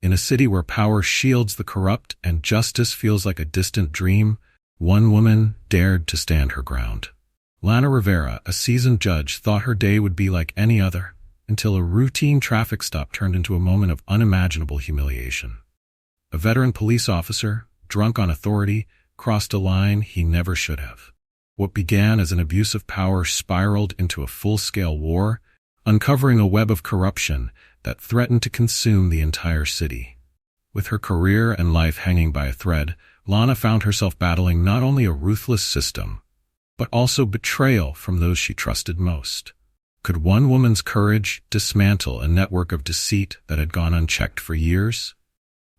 In a city where power shields the corrupt and justice feels like a distant dream, one woman dared to stand her ground. Lana Rivera, a seasoned judge, thought her day would be like any other, until a routine traffic stop turned into a moment of unimaginable humiliation. A veteran police officer, drunk on authority, crossed a line he never should have. What began as an abuse of power spiraled into a full-scale war, uncovering a web of corruption that threatened to consume the entire city. With her career and life hanging by a thread, Lana found herself battling not only a ruthless system, but also betrayal from those she trusted most. Could one woman's courage dismantle a network of deceit that had gone unchecked for years?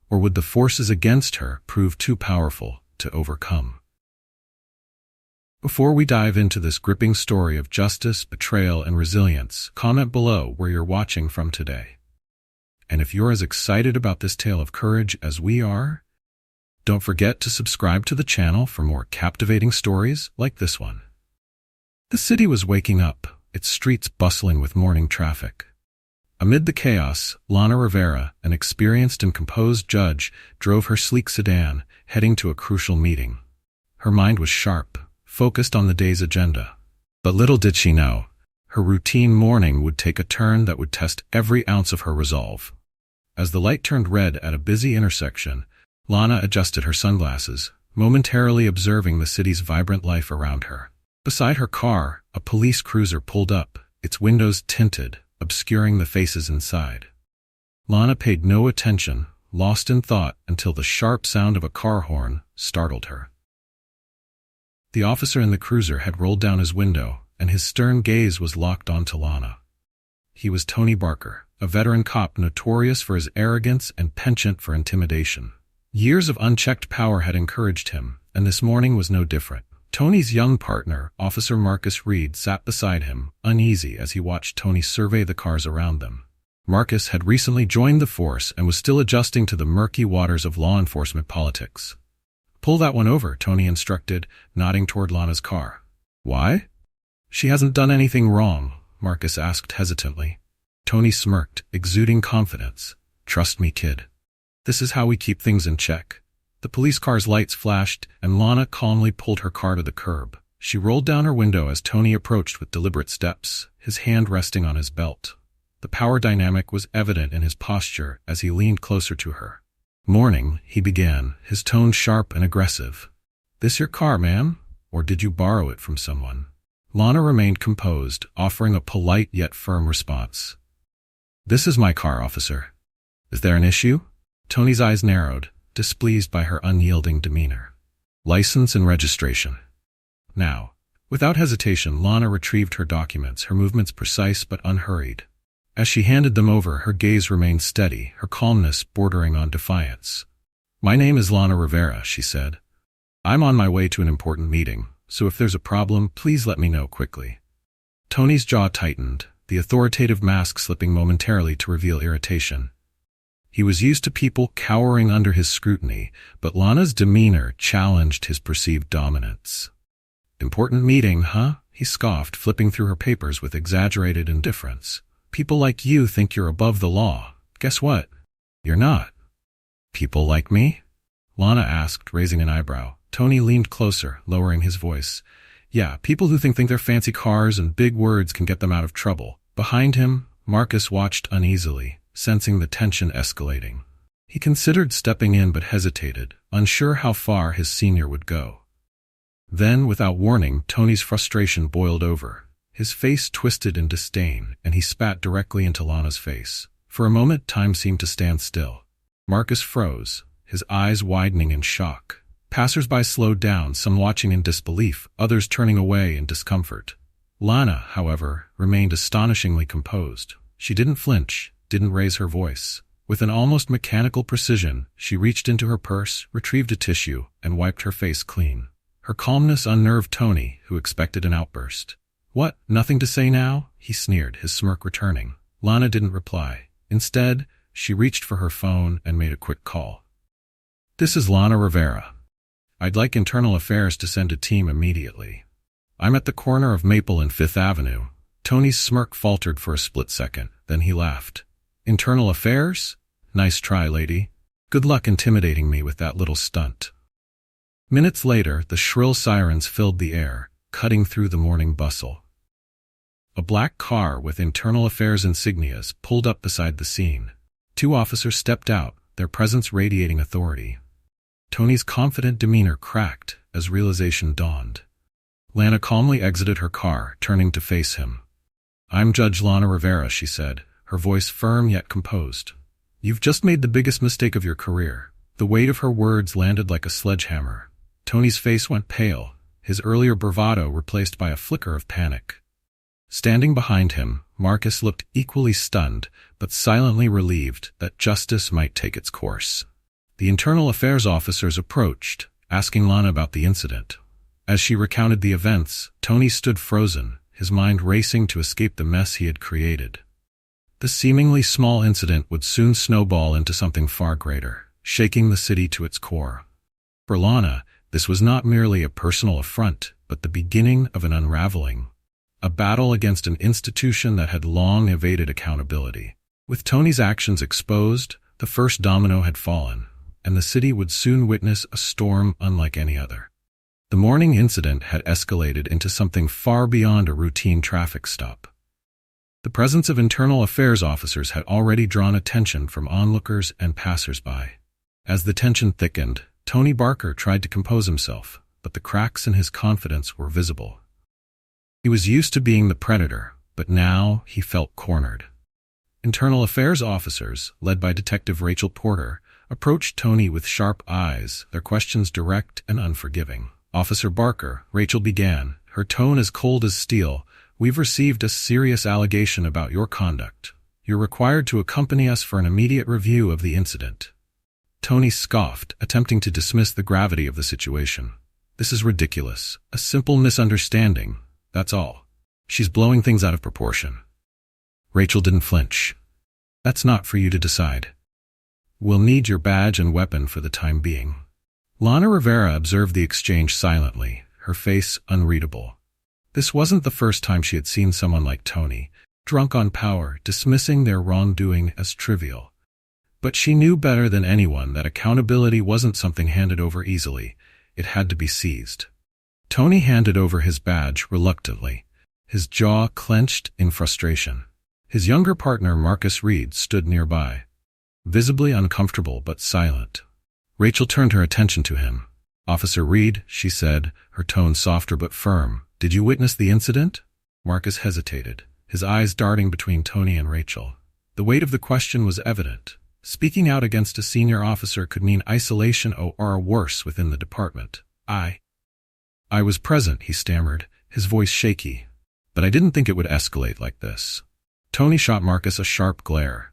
Or would the forces against her prove too powerful to overcome? Before we dive into this gripping story of justice, betrayal, and resilience, comment below where you're watching from today. And if you're as excited about this tale of courage as we are, don't forget to subscribe to the channel for more captivating stories like this one. The city was waking up, its streets bustling with morning traffic. Amid the chaos, Lana Rivera, an experienced and composed judge, drove her sleek sedan, heading to a crucial meeting. Her mind was sharp, focused on the day's agenda. But little did she know, her routine morning would take a turn that would test every ounce of her resolve. As the light turned red at a busy intersection, Lana adjusted her sunglasses, momentarily observing the city's vibrant life around her. Beside her car, a police cruiser pulled up, its windows tinted, obscuring the faces inside. Lana paid no attention, lost in thought, until the sharp sound of a car horn startled her. The officer in the cruiser had rolled down his window, and his stern gaze was locked onto Lana. He was Tony Barker, a veteran cop notorious for his arrogance and penchant for intimidation. Years of unchecked power had encouraged him, and this morning was no different. Tony's young partner, Officer Marcus Reed, sat beside him, uneasy as he watched Tony survey the cars around them. Marcus had recently joined the force and was still adjusting to the murky waters of law enforcement politics. "Pull that one over," Tony instructed, nodding toward Lana's car. "Why?" "She hasn't done anything wrong," Marcus asked hesitantly. Tony smirked, exuding confidence. "Trust me, kid. This is how we keep things in check." The police car's lights flashed, and Lana calmly pulled her car to the curb. She rolled down her window as Tony approached with deliberate steps, his hand resting on his belt. The power dynamic was evident in his posture as he leaned closer to her. "Morning," he began, his tone sharp and aggressive. "This your car, ma'am? Or did you borrow it from someone?" Lana remained composed, offering a polite yet firm response. "This is my car, officer." "Is there an issue?" Tony's eyes narrowed, displeased by her unyielding demeanor. "License and registration." Now, without hesitation, Lana retrieved her documents, her movements precise but unhurried. As she handed them over, her gaze remained steady, her calmness bordering on defiance. "My name is Lana Rivera," she said. "I'm on my way to an important meeting, so if there's a problem, please let me know quickly." Tony's jaw tightened, the authoritative mask slipping momentarily to reveal irritation. He was used to people cowering under his scrutiny, but Lana's demeanor challenged his perceived dominance. "Important meeting, huh?" he scoffed, flipping through her papers with exaggerated indifference. "People like you think you're above the law. Guess what? You're not." "People like me?" Lana asked, raising an eyebrow. Tony leaned closer, lowering his voice. "Yeah, people who think their fancy cars and big words can get them out of trouble." Behind him, Marcus watched uneasily, sensing the tension escalating. He considered stepping in but hesitated, unsure how far his senior would go. Then, without warning, Tony's frustration boiled over. His face twisted in disdain, and he spat directly into Lana's face. For a moment, time seemed to stand still. Marcus froze, his eyes widening in shock. Passers-by slowed down, some watching in disbelief, others turning away in discomfort. Lana, however, remained astonishingly composed. She didn't flinch, didn't raise her voice. With an almost mechanical precision, she reached into her purse, retrieved a tissue, and wiped her face clean. Her calmness unnerved Tony, who expected an outburst. "What, nothing to say now?" he sneered, his smirk returning. Lana didn't reply. Instead, she reached for her phone and made a quick call. "This is Lana Rivera. I'd like Internal Affairs to send a team immediately. I'm at the corner of Maple and Fifth Avenue." Tony's smirk faltered for a split second, then he laughed. "Internal Affairs? Nice try, lady. Good luck intimidating me with that little stunt. Minutes later, the shrill sirens filled the air, cutting through the morning bustle. A black car with internal affairs insignias pulled up beside the scene. 2 officers stepped out, their presence radiating authority. Tony's confident demeanor cracked as realization dawned. Lana calmly exited her car, turning to face him. "I'm Judge Lana Rivera," she said, her voice firm yet composed. "You've just made the biggest mistake of your career." The weight of her words landed like a sledgehammer. Tony's face went pale, his earlier bravado replaced by a flicker of panic. Standing behind him, Marcus looked equally stunned, but silently relieved that justice might take its course. The internal affairs officers approached, asking Lana about the incident. As she recounted the events, Tony stood frozen, his mind racing to escape the mess he had created. The seemingly small incident would soon snowball into something far greater, shaking the city to its core. For Lana, this was not merely a personal affront, but the beginning of an unraveling. A battle against an institution that had long evaded accountability. With Tony's actions exposed, the first domino had fallen, and the city would soon witness a storm unlike any other. The morning incident had escalated into something far beyond a routine traffic stop. The presence of internal affairs officers had already drawn attention from onlookers and passers-by. As the tension thickened, Tony Barker tried to compose himself, but the cracks in his confidence were visible. He was used to being the predator, but now he felt cornered. Internal affairs officers, led by Detective Rachel Porter, approached Tony with sharp eyes, their questions direct and unforgiving. "Officer Barker," Rachel began, her tone as cold as steel, "we've received a serious allegation about your conduct. You're required to accompany us for an immediate review of the incident." Tony scoffed, attempting to dismiss the gravity of the situation. "This is ridiculous. A simple misunderstanding. That's all. She's blowing things out of proportion." Rachel didn't flinch. "That's not for you to decide. We'll need your badge and weapon for the time being." Lana Rivera observed the exchange silently, her face unreadable. This wasn't the first time she had seen someone like Tony, drunk on power, dismissing their wrongdoing as trivial. But she knew better than anyone that accountability wasn't something handed over easily. It had to be seized. Tony handed over his badge reluctantly, his jaw clenched in frustration. His younger partner, Marcus Reed, stood nearby, visibly uncomfortable but silent. Rachel turned her attention to him. "Officer Reed," she said, her tone softer but firm, "did you witness the incident?" Marcus hesitated, his eyes darting between Tony and Rachel. The weight of the question was evident. Speaking out against a senior officer could mean isolation or worse within the department. I was present," he stammered, his voice shaky, "but I didn't think it would escalate like this." Tony shot Marcus a sharp glare.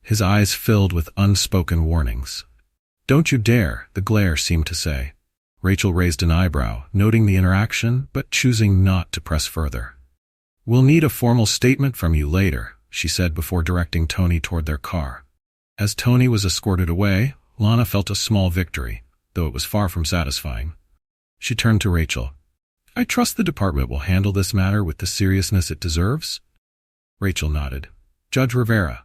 His eyes filled with unspoken warnings. "Don't you dare," the glare seemed to say. Rachel raised an eyebrow, noting the interaction, but choosing not to press further. "We'll need a formal statement from you later," she said before directing Tony toward their car. As Tony was escorted away, Lana felt a small victory, though it was far from satisfying. She turned to Rachel. "I trust the department will handle this matter with the seriousness it deserves?" Rachel nodded. "Judge Rivera,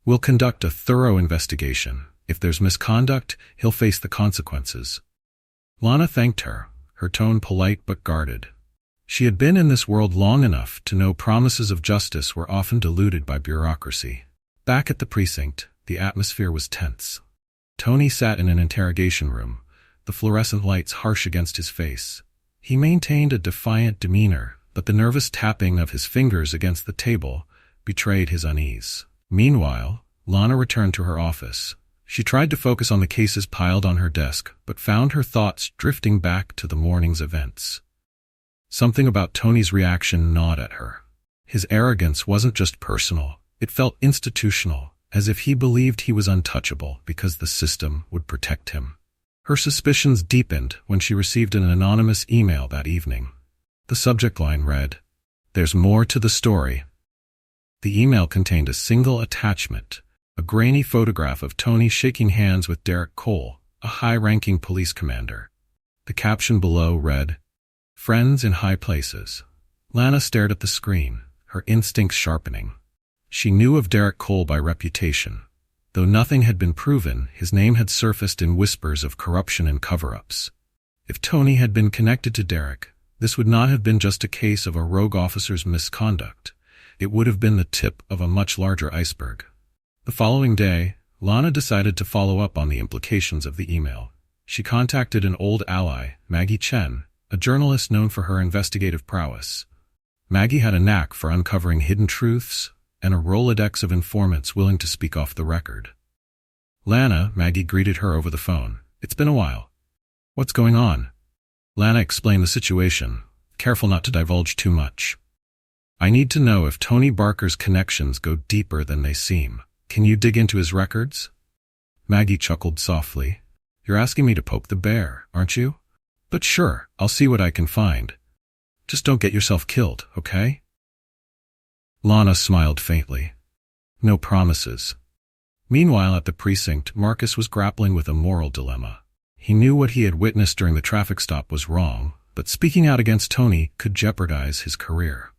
we'll conduct a thorough investigation. If there's misconduct, he'll face the consequences." Lana thanked her, her tone polite but guarded. She had been in this world long enough to know promises of justice were often diluted by bureaucracy. Back at the precinct, the atmosphere was tense. Tony sat in an interrogation room, the fluorescent lights harsh against his face. He maintained a defiant demeanor, but the nervous tapping of his fingers against the table betrayed his unease. Meanwhile, Lana returned to her office. She tried to focus on the cases piled on her desk, but found her thoughts drifting back to the morning's events. Something about Tony's reaction gnawed at her. His arrogance wasn't just personal, it felt institutional, as if he believed he was untouchable because the system would protect him. Her suspicions deepened when she received an anonymous email that evening. The subject line read, "There's more to the story." The email contained a single attachment, a grainy photograph of Tony shaking hands with Derek Cole, a high-ranking police commander. The caption below read, "Friends in high places." Lana stared at the screen, her instincts sharpening. She knew of Derek Cole by reputation. Though nothing had been proven, his name had surfaced in whispers of corruption and cover-ups. If Tony had been connected to Derek, this would not have been just a case of a rogue officer's misconduct. It would have been the tip of a much larger iceberg. The following day, Lana decided to follow up on the implications of the email. She contacted an old ally, Maggie Chen, a journalist known for her investigative prowess. Maggie had a knack for uncovering hidden truths and a Rolodex of informants willing to speak off the record. Lana, Maggie greeted her over the phone. "It's been a while. What's going on?" Lana explained the situation, careful not to divulge too much. "I need to know if Tony Barker's connections go deeper than they seem. Can you dig into his records?" Maggie chuckled softly. "You're asking me to poke the bear, aren't you? But sure, I'll see what I can find. Just don't get yourself killed, okay?" Lana smiled faintly. No promises. Meanwhile, at the precinct, Marcus was grappling with a moral dilemma. He knew what he had witnessed during the traffic stop was wrong, but speaking out against Tony could jeopardize his career.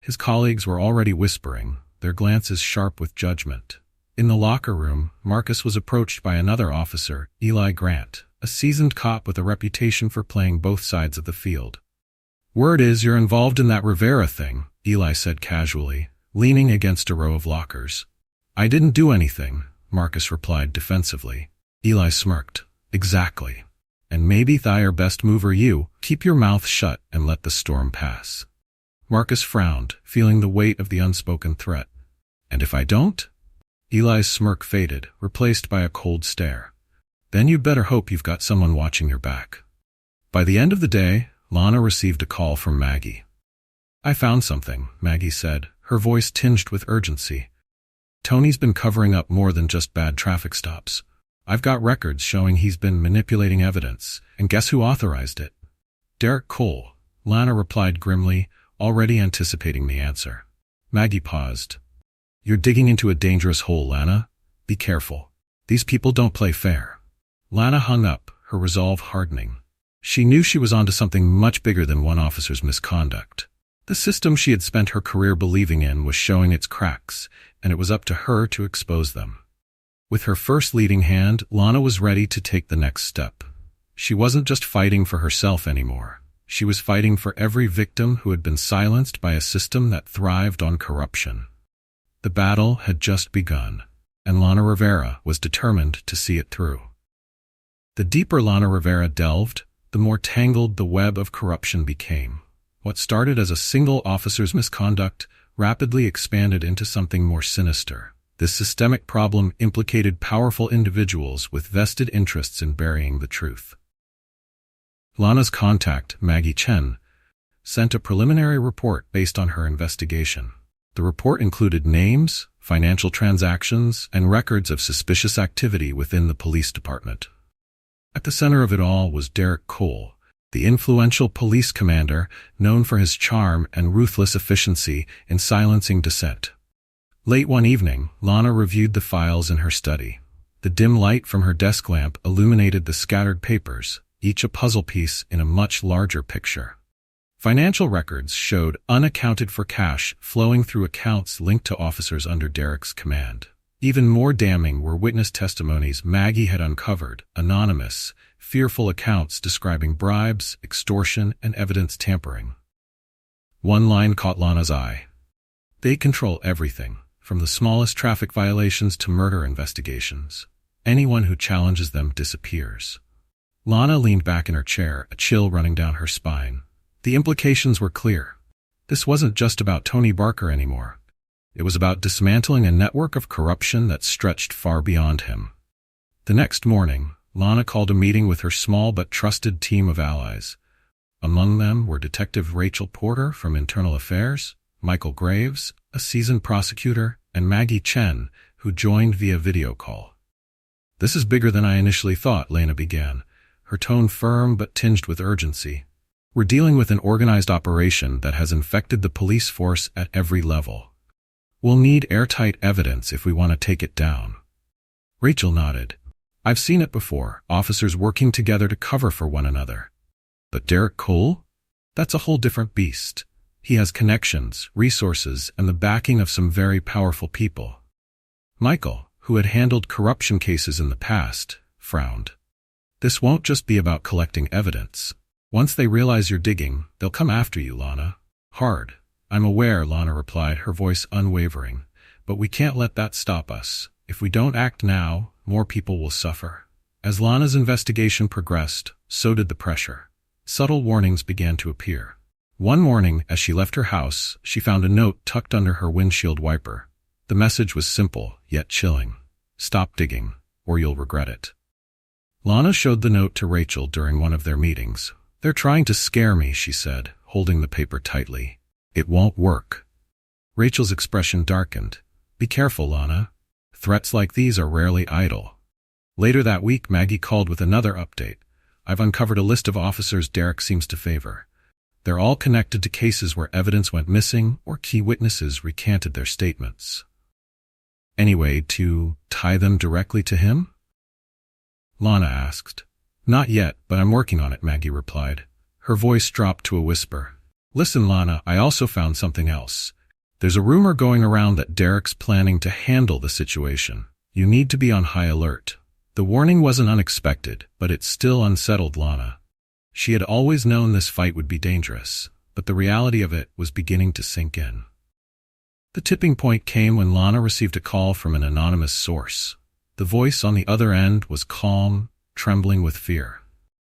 His colleagues were already whispering, their glances sharp with judgment. In the locker room, Marcus was approached by another officer, Eli Grant, a seasoned cop with a reputation for playing both sides of the field. "Word is you're involved in that Rivera thing," Eli said casually, leaning against a row of lockers. "I didn't do anything," Marcus replied defensively. Eli smirked. "Exactly. And maybe thy best mover you, keep your mouth shut and let the storm pass." Marcus frowned, feeling the weight of the unspoken threat. "And if I don't?" Eli's smirk faded, replaced by a cold stare. "Then you'd better hope you've got someone watching your back." By the end of the day, Lana received a call from Maggie. "I found something," Maggie said, her voice tinged with urgency. "Tony's been covering up more than just bad traffic stops. I've got records showing he's been manipulating evidence, and guess who authorized it?" "Derek Cole," Lana replied grimly, already anticipating the answer. Maggie paused. "You're digging into a dangerous hole, Lana. Be careful. These people don't play fair." Lana hung up, her resolve hardening. She knew she was onto something much bigger than one officer's misconduct. The system she had spent her career believing in was showing its cracks, and it was up to her to expose them. With her first leading hand, Lana was ready to take the next step. She wasn't just fighting for herself anymore. She was fighting for every victim who had been silenced by a system that thrived on corruption. The battle had just begun, and Lana Rivera was determined to see it through. The deeper Lana Rivera delved, the more tangled the web of corruption became. What started as a single officer's misconduct rapidly expanded into something more sinister. This systemic problem implicated powerful individuals with vested interests in burying the truth. Lana's contact, Maggie Chen, sent a preliminary report based on her investigation. The report included names, financial transactions, and records of suspicious activity within the police department. At the center of it all was Derek Cole, the influential police commander known for his charm and ruthless efficiency in silencing dissent. Late one evening, Lana reviewed the files in her study. The dim light from her desk lamp illuminated the scattered papers, each a puzzle piece in a much larger picture. Financial records showed unaccounted-for cash flowing through accounts linked to officers under Derek's command. Even more damning were witness testimonies Maggie had uncovered, anonymous, fearful accounts describing bribes, extortion, and evidence tampering. One line caught Lana's eye. "They control everything, from the smallest traffic violations to murder investigations. Anyone who challenges them disappears." Lana leaned back in her chair, a chill running down her spine. The implications were clear. This wasn't just about Tony Barker anymore. It was about dismantling a network of corruption that stretched far beyond him. The next morning, Lana called a meeting with her small but trusted team of allies. Among them were Detective Rachel Porter from Internal Affairs, Michael Graves, a seasoned prosecutor, and Maggie Chen, who joined via video call. "This is bigger than I initially thought," Lana began, her tone firm but tinged with urgency. "We're dealing with an organized operation that has infected the police force at every level. We'll need airtight evidence if we want to take it down." Rachel nodded. "I've seen it before, officers working together to cover for one another. But Derek Cole? That's a whole different beast. He has connections, resources, and the backing of some very powerful people." Michael, who had handled corruption cases in the past, frowned. This won't just be about collecting evidence. Once they realize you're digging, they'll come after you, Lana. Hard. I'm aware, Lana replied, her voice unwavering. But we can't let that stop us. If we don't act now, more people will suffer. As Lana's investigation progressed, so did the pressure. Subtle warnings began to appear. One morning, as she left her house, she found a note tucked under her windshield wiper. The message was simple, yet chilling. Stop digging, or you'll regret it. Lana showed the note to Rachel during one of their meetings. They're trying to scare me, she said, holding the paper tightly. It won't work. Rachel's expression darkened. Be careful, Lana. Threats like these are rarely idle. Later that week, Maggie called with another update. I've uncovered a list of officers Derek seems to favor. They're all connected to cases where evidence went missing or key witnesses recanted their statements. Any way to tie them directly to him? Lana asked. Not yet, but I'm working on it, Maggie replied. Her voice dropped to a whisper. Listen, Lana, I also found something else. There's a rumor going around that Derek's planning to handle the situation. You need to be on high alert. The warning wasn't unexpected, but it still unsettled Lana. She had always known this fight would be dangerous, but the reality of it was beginning to sink in. The tipping point came when Lana received a call from an anonymous source. The voice on the other end was calm, trembling with fear.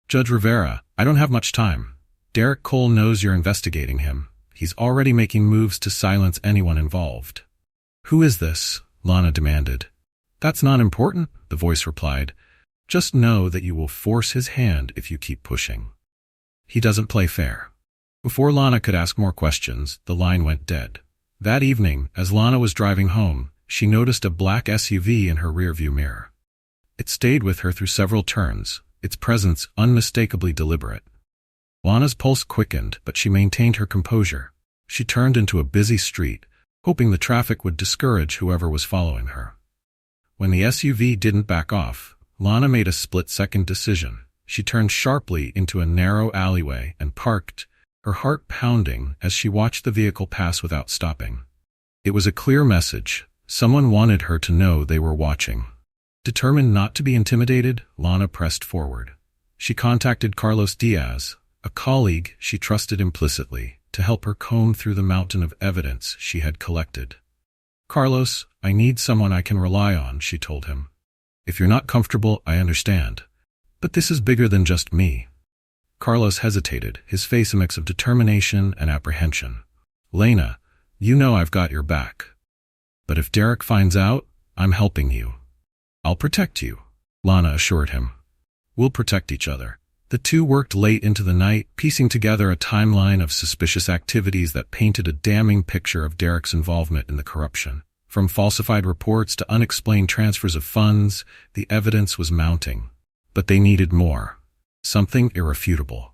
Judge Rivera, I don't have much time. Derek Cole knows you're investigating him. He's already making moves to silence anyone involved. Who is this? Lana demanded. That's not important, the voice replied. Just know that you will force his hand if you keep pushing. He doesn't play fair. Before Lana could ask more questions, the line went dead. That evening, as Lana was driving home, she noticed a black SUV in her rearview mirror. It stayed with her through several turns, its presence unmistakably deliberate. Lana's pulse quickened, but she maintained her composure. She turned into a busy street, hoping the traffic would discourage whoever was following her. When the SUV didn't back off, Lana made a split-second decision. She turned sharply into a narrow alleyway and parked, her heart pounding as she watched the vehicle pass without stopping. It was a clear message. Someone wanted her to know they were watching. Determined not to be intimidated, Lana pressed forward. She contacted Carlos Diaz, a colleague she trusted implicitly, to help her comb through the mountain of evidence she had collected. Carlos, I need someone I can rely on, she told him. If you're not comfortable, I understand. But this is bigger than just me. Carlos hesitated, his face a mix of determination and apprehension. Lana, you know I've got your back. But if Derek finds out, I'm helping you. I'll protect you, Lana assured him. We'll protect each other. The two worked late into the night, piecing together a timeline of suspicious activities that painted a damning picture of Derek's involvement in the corruption. From falsified reports to unexplained transfers of funds, the evidence was mounting. But they needed more. Something irrefutable.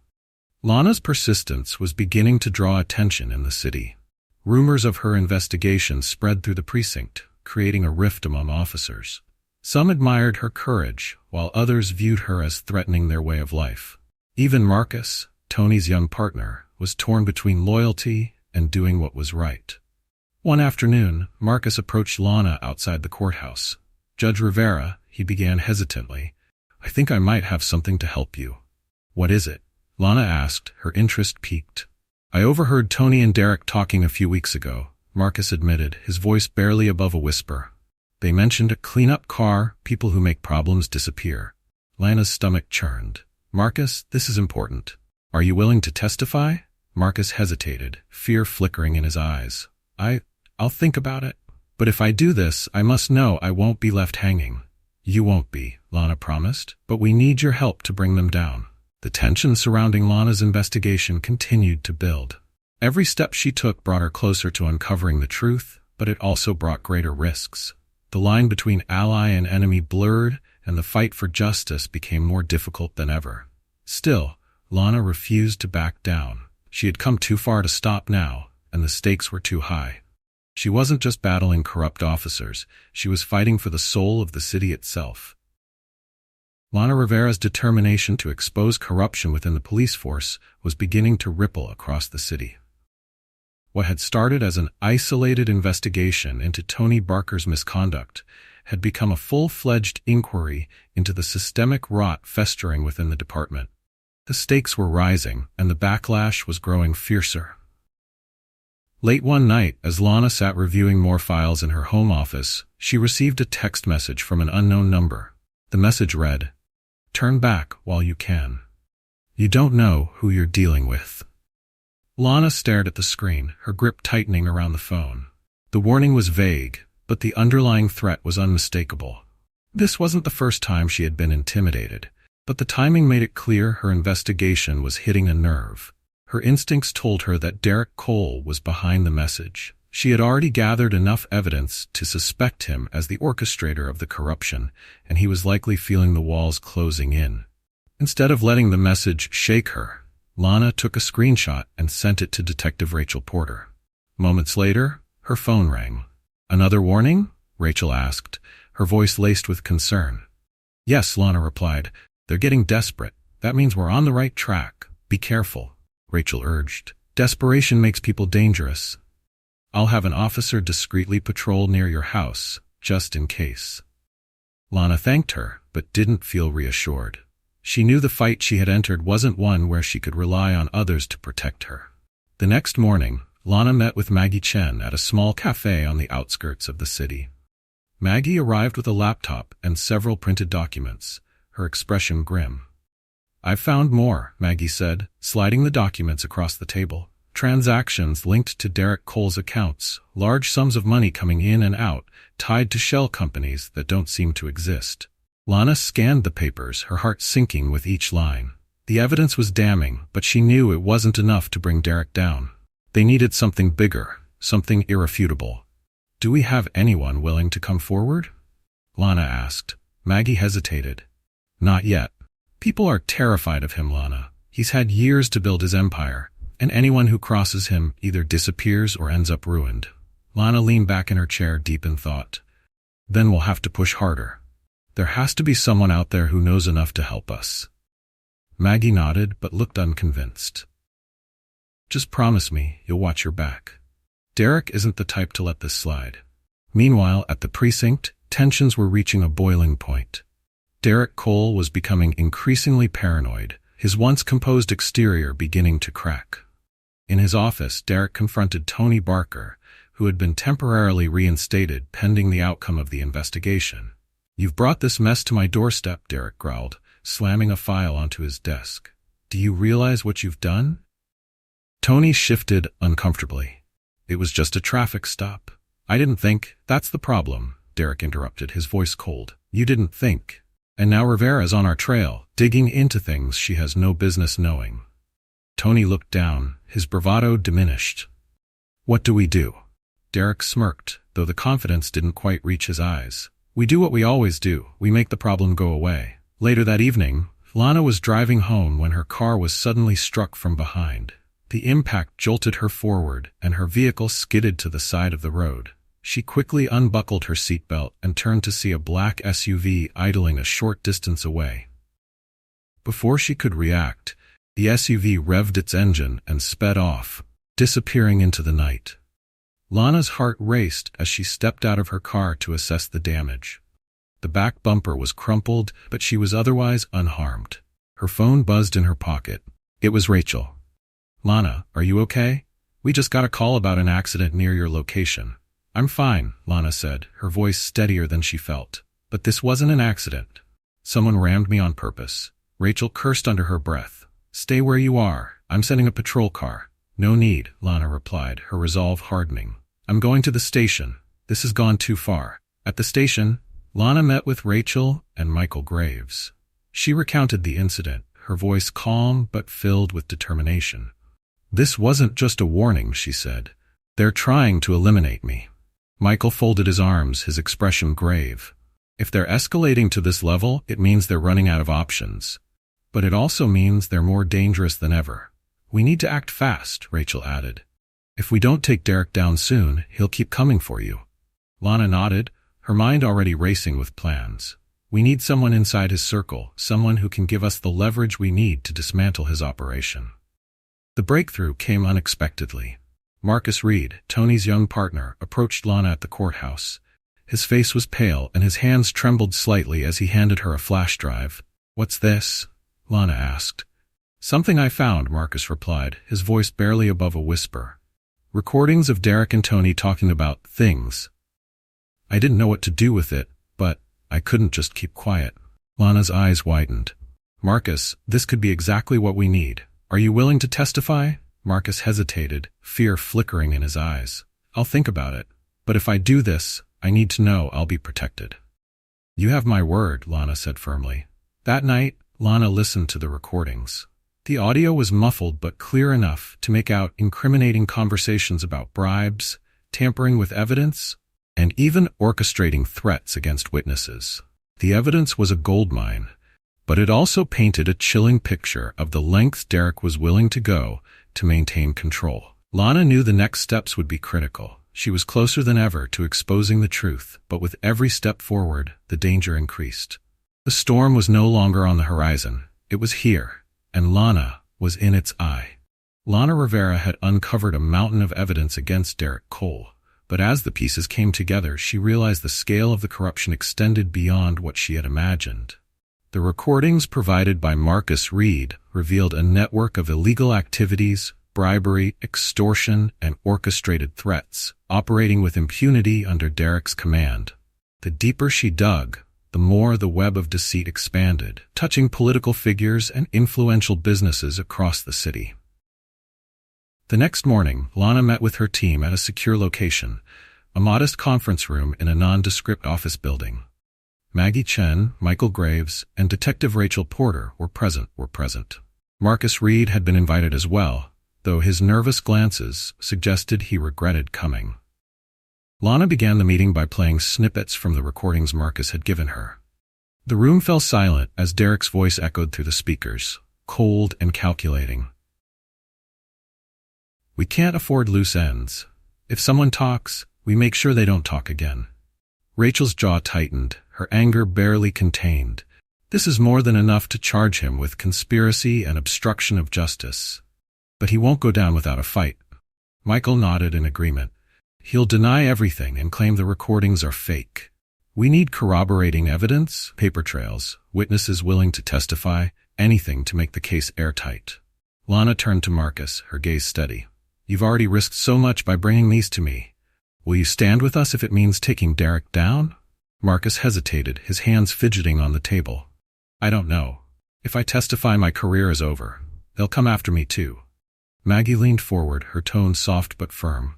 Lana's persistence was beginning to draw attention in the city. Rumors of her investigation spread through the precinct, creating a rift among officers. Some admired her courage, while others viewed her as threatening their way of life. Even Marcus, Tony's young partner, was torn between loyalty and doing what was right. One afternoon, Marcus approached Lana outside the courthouse. Judge Rivera, he began hesitantly, I think I might have something to help you. What is it? Lana asked, her interest piqued. I overheard Tony and Derek talking a few weeks ago, Marcus admitted, his voice barely above a whisper. They mentioned a cleanup car, people who make problems disappear. Lana's stomach churned. Marcus, this is important. Are you willing to testify? Marcus hesitated, fear flickering in his eyes. I'll think about it. But if I do this, I must know I won't be left hanging. You won't be, Lana promised, but we need your help to bring them down. The tension surrounding Lana's investigation continued to build. Every step she took brought her closer to uncovering the truth, but it also brought greater risks. The line between ally and enemy blurred, and the fight for justice became more difficult than ever. Still, Lana refused to back down. She had come too far to stop now, and the stakes were too high. She wasn't just battling corrupt officers, she was fighting for the soul of the city itself. Lana Rivera's determination to expose corruption within the police force was beginning to ripple across the city. What had started as an isolated investigation into Tony Barker's misconduct had become a full-fledged inquiry into the systemic rot festering within the department. The stakes were rising, and the backlash was growing fiercer. Late one night, as Lana sat reviewing more files in her home office, she received a text message from an unknown number. The message read, "Turn back while you can. You don't know who you're dealing with." Lana stared at the screen, her grip tightening around the phone. The warning was vague, but the underlying threat was unmistakable. This wasn't the first time she had been intimidated, but the timing made it clear her investigation was hitting a nerve. Her instincts told her that Derek Cole was behind the message. She had already gathered enough evidence to suspect him as the orchestrator of the corruption, and he was likely feeling the walls closing in. Instead of letting the message shake her, Lana took a screenshot and sent it to Detective Rachel Porter. Moments later, her phone rang. "Another warning?" Rachel asked, her voice laced with concern. "Yes," Lana replied. "They're getting desperate. That means we're on the right track. Be careful," Rachel urged. "Desperation makes people dangerous. I'll have an officer discreetly patrol near your house, just in case." Lana thanked her, but didn't feel reassured. She knew the fight she had entered wasn't one where she could rely on others to protect her. The next morning, Lana met with Maggie Chen at a small cafe on the outskirts of the city. Maggie arrived with a laptop and several printed documents, her expression grim. "I've found more," Maggie said, sliding the documents across the table. "Transactions linked to Derek Cole's accounts, large sums of money coming in and out, tied to shell companies that don't seem to exist." Lana scanned the papers, her heart sinking with each line. The evidence was damning, but she knew it wasn't enough to bring Derek down. They needed something bigger, something irrefutable. "Do we have anyone willing to come forward?" Lana asked. Maggie hesitated. "Not yet. People are terrified of him, Lana. He's had years to build his empire, and anyone who crosses him either disappears or ends up ruined." Lana leaned back in her chair, deep in thought. "Then we'll have to push harder. There has to be someone out there who knows enough to help us." Maggie nodded, but looked unconvinced. "Just promise me you'll watch your back. Derek isn't the type to let this slide." Meanwhile, at the precinct, tensions were reaching a boiling point. Derek Cole was becoming increasingly paranoid, his once composed exterior beginning to crack. In his office, Derek confronted Tony Barker, who had been temporarily reinstated pending the outcome of the investigation. "You've brought this mess to my doorstep," Derek growled, slamming a file onto his desk. "Do you realize what you've done?" Tony shifted uncomfortably. "It was just a traffic stop. I didn't think." "That's the problem," Derek interrupted, his voice cold. "You didn't think. And now Rivera's on our trail, digging into things she has no business knowing." Tony looked down, his bravado diminished. "What do we do?" Derek smirked, though the confidence didn't quite reach his eyes. "We do what we always do. We make the problem go away." Later that evening, Lana was driving home when her car was suddenly struck from behind. The impact jolted her forward, and her vehicle skidded to the side of the road. She quickly unbuckled her seatbelt and turned to see a black SUV idling a short distance away. Before she could react, the SUV revved its engine and sped off, disappearing into the night. Lana's heart raced as she stepped out of her car to assess the damage. The back bumper was crumpled, but she was otherwise unharmed. Her phone buzzed in her pocket. It was Rachel. "Lana, are you okay? We just got a call about an accident near your location." "I'm fine," Lana said, her voice steadier than she felt. "But this wasn't an accident. Someone rammed me on purpose." Rachel cursed under her breath. "Stay where you are. I'm sending a patrol car." "No need," Lana replied, her resolve hardening. "I'm going to the station. This has gone too far." At the station, Lana met with Rachel and Michael Graves. She recounted the incident, her voice calm but filled with determination. "This wasn't just a warning," she said. "They're trying to eliminate me." Michael folded his arms, his expression grave. "If they're escalating to this level, it means they're running out of options. But it also means they're more dangerous than ever. We need to act fast," Rachel added. "If we don't take Derek down soon, he'll keep coming for you." Lana nodded, her mind already racing with plans. "We need someone inside his circle, someone who can give us the leverage we need to dismantle his operation." The breakthrough came unexpectedly. Marcus Reed, Tony's young partner, approached Lana at the courthouse. His face was pale and his hands trembled slightly as he handed her a flash drive. "What's this?" Lana asked. "Something I found," Marcus replied, his voice barely above a whisper. "Recordings of Derek and Tony talking about things. I didn't know what to do with it, but I couldn't just keep quiet." Lana's eyes widened. "Marcus, this could be exactly what we need. Are you willing to testify?" Marcus hesitated, fear flickering in his eyes. "I'll think about it. But if I do this, I need to know I'll be protected." "You have my word," Lana said firmly. That night, Lana listened to the recordings. The audio was muffled but clear enough to make out incriminating conversations about bribes, tampering with evidence, and even orchestrating threats against witnesses. The evidence was a goldmine, but it also painted a chilling picture of the lengths Derek was willing to go to maintain control. Lana knew the next steps would be critical. She was closer than ever to exposing the truth, but with every step forward, the danger increased. The storm was no longer on the horizon. It was here, and Lana was in its eye. Lana Rivera had uncovered a mountain of evidence against Derek Cole, but as the pieces came together, she realized the scale of the corruption extended beyond what she had imagined. The recordings provided by Marcus Reed revealed a network of illegal activities, bribery, extortion, and orchestrated threats, operating with impunity under Derek's command. The deeper she dug, the more the web of deceit expanded, touching political figures and influential businesses across the city. The next morning, Lana met with her team at a secure location, a modest conference room in a nondescript office building. Maggie Chen, Michael Graves, and Detective Rachel Porter were present. Marcus Reed had been invited as well, though his nervous glances suggested he regretted coming. Lana began the meeting by playing snippets from the recordings Marcus had given her. The room fell silent as Derek's voice echoed through the speakers, cold and calculating. "We can't afford loose ends. If someone talks, we make sure they don't talk again." Rachel's jaw tightened, her anger barely contained. This is more than enough to charge him with conspiracy and obstruction of justice. But he won't go down without a fight. Michael nodded in agreement. He'll deny everything and claim the recordings are fake. We need corroborating evidence, paper trails, witnesses willing to testify, anything to make the case airtight. Lana turned to Marcus, her gaze steady. "You've already risked so much by bringing these to me. Will you stand with us if it means taking Derek down?" Marcus hesitated, his hands fidgeting on the table. "I don't know. If I testify, my career is over. They'll come after me too." Maggie leaned forward, her tone soft but firm.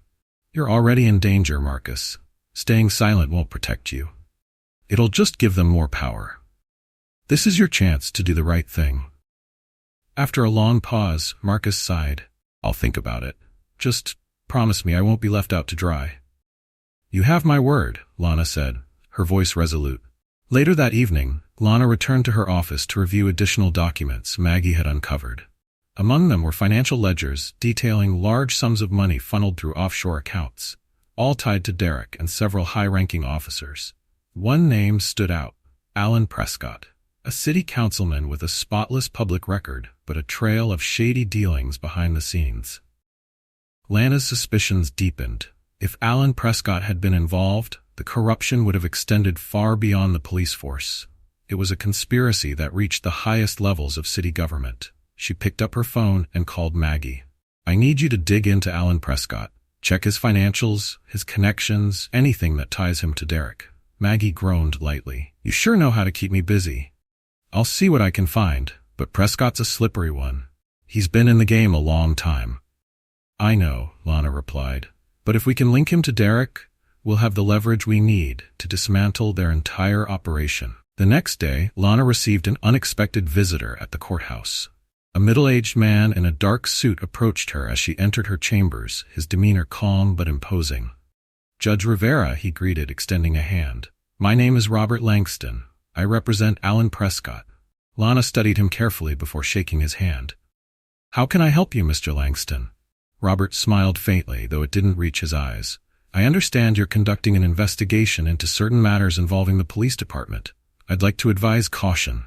"You're already in danger, Marcus. Staying silent won't protect you. It'll just give them more power. This is your chance to do the right thing." After a long pause, Marcus sighed. "I'll think about it. Just promise me I won't be left out to dry." "You have my word," Lana said, her voice resolute. Later that evening, Lana returned to her office to review additional documents Maggie had uncovered. Among them were financial ledgers detailing large sums of money funneled through offshore accounts, all tied to Derek and several high-ranking officers. One name stood out, Alan Prescott, a city councilman with a spotless public record, but a trail of shady dealings behind the scenes. Lana's suspicions deepened. If Alan Prescott had been involved, the corruption would have extended far beyond the police force. It was a conspiracy that reached the highest levels of city government. She picked up her phone and called Maggie. "I need you to dig into Alan Prescott. Check his financials, his connections, anything that ties him to Derek." Maggie groaned lightly. "You sure know how to keep me busy." "I'll see what I can find, but Prescott's a slippery one. He's been in the game a long time." "I know," Lana replied. "But if we can link him to Derek, we'll have the leverage we need to dismantle their entire operation." The next day, Lana received an unexpected visitor at the courthouse. A middle-aged man in a dark suit approached her as she entered her chambers, his demeanor calm but imposing. "Judge Rivera," he greeted, extending a hand. "My name is Robert Langston. I represent Alan Prescott." Lana studied him carefully before shaking his hand. "How can I help you, Mr. Langston?" Robert smiled faintly, though it didn't reach his eyes. "I understand you're conducting an investigation into certain matters involving the police department. I'd like to advise caution."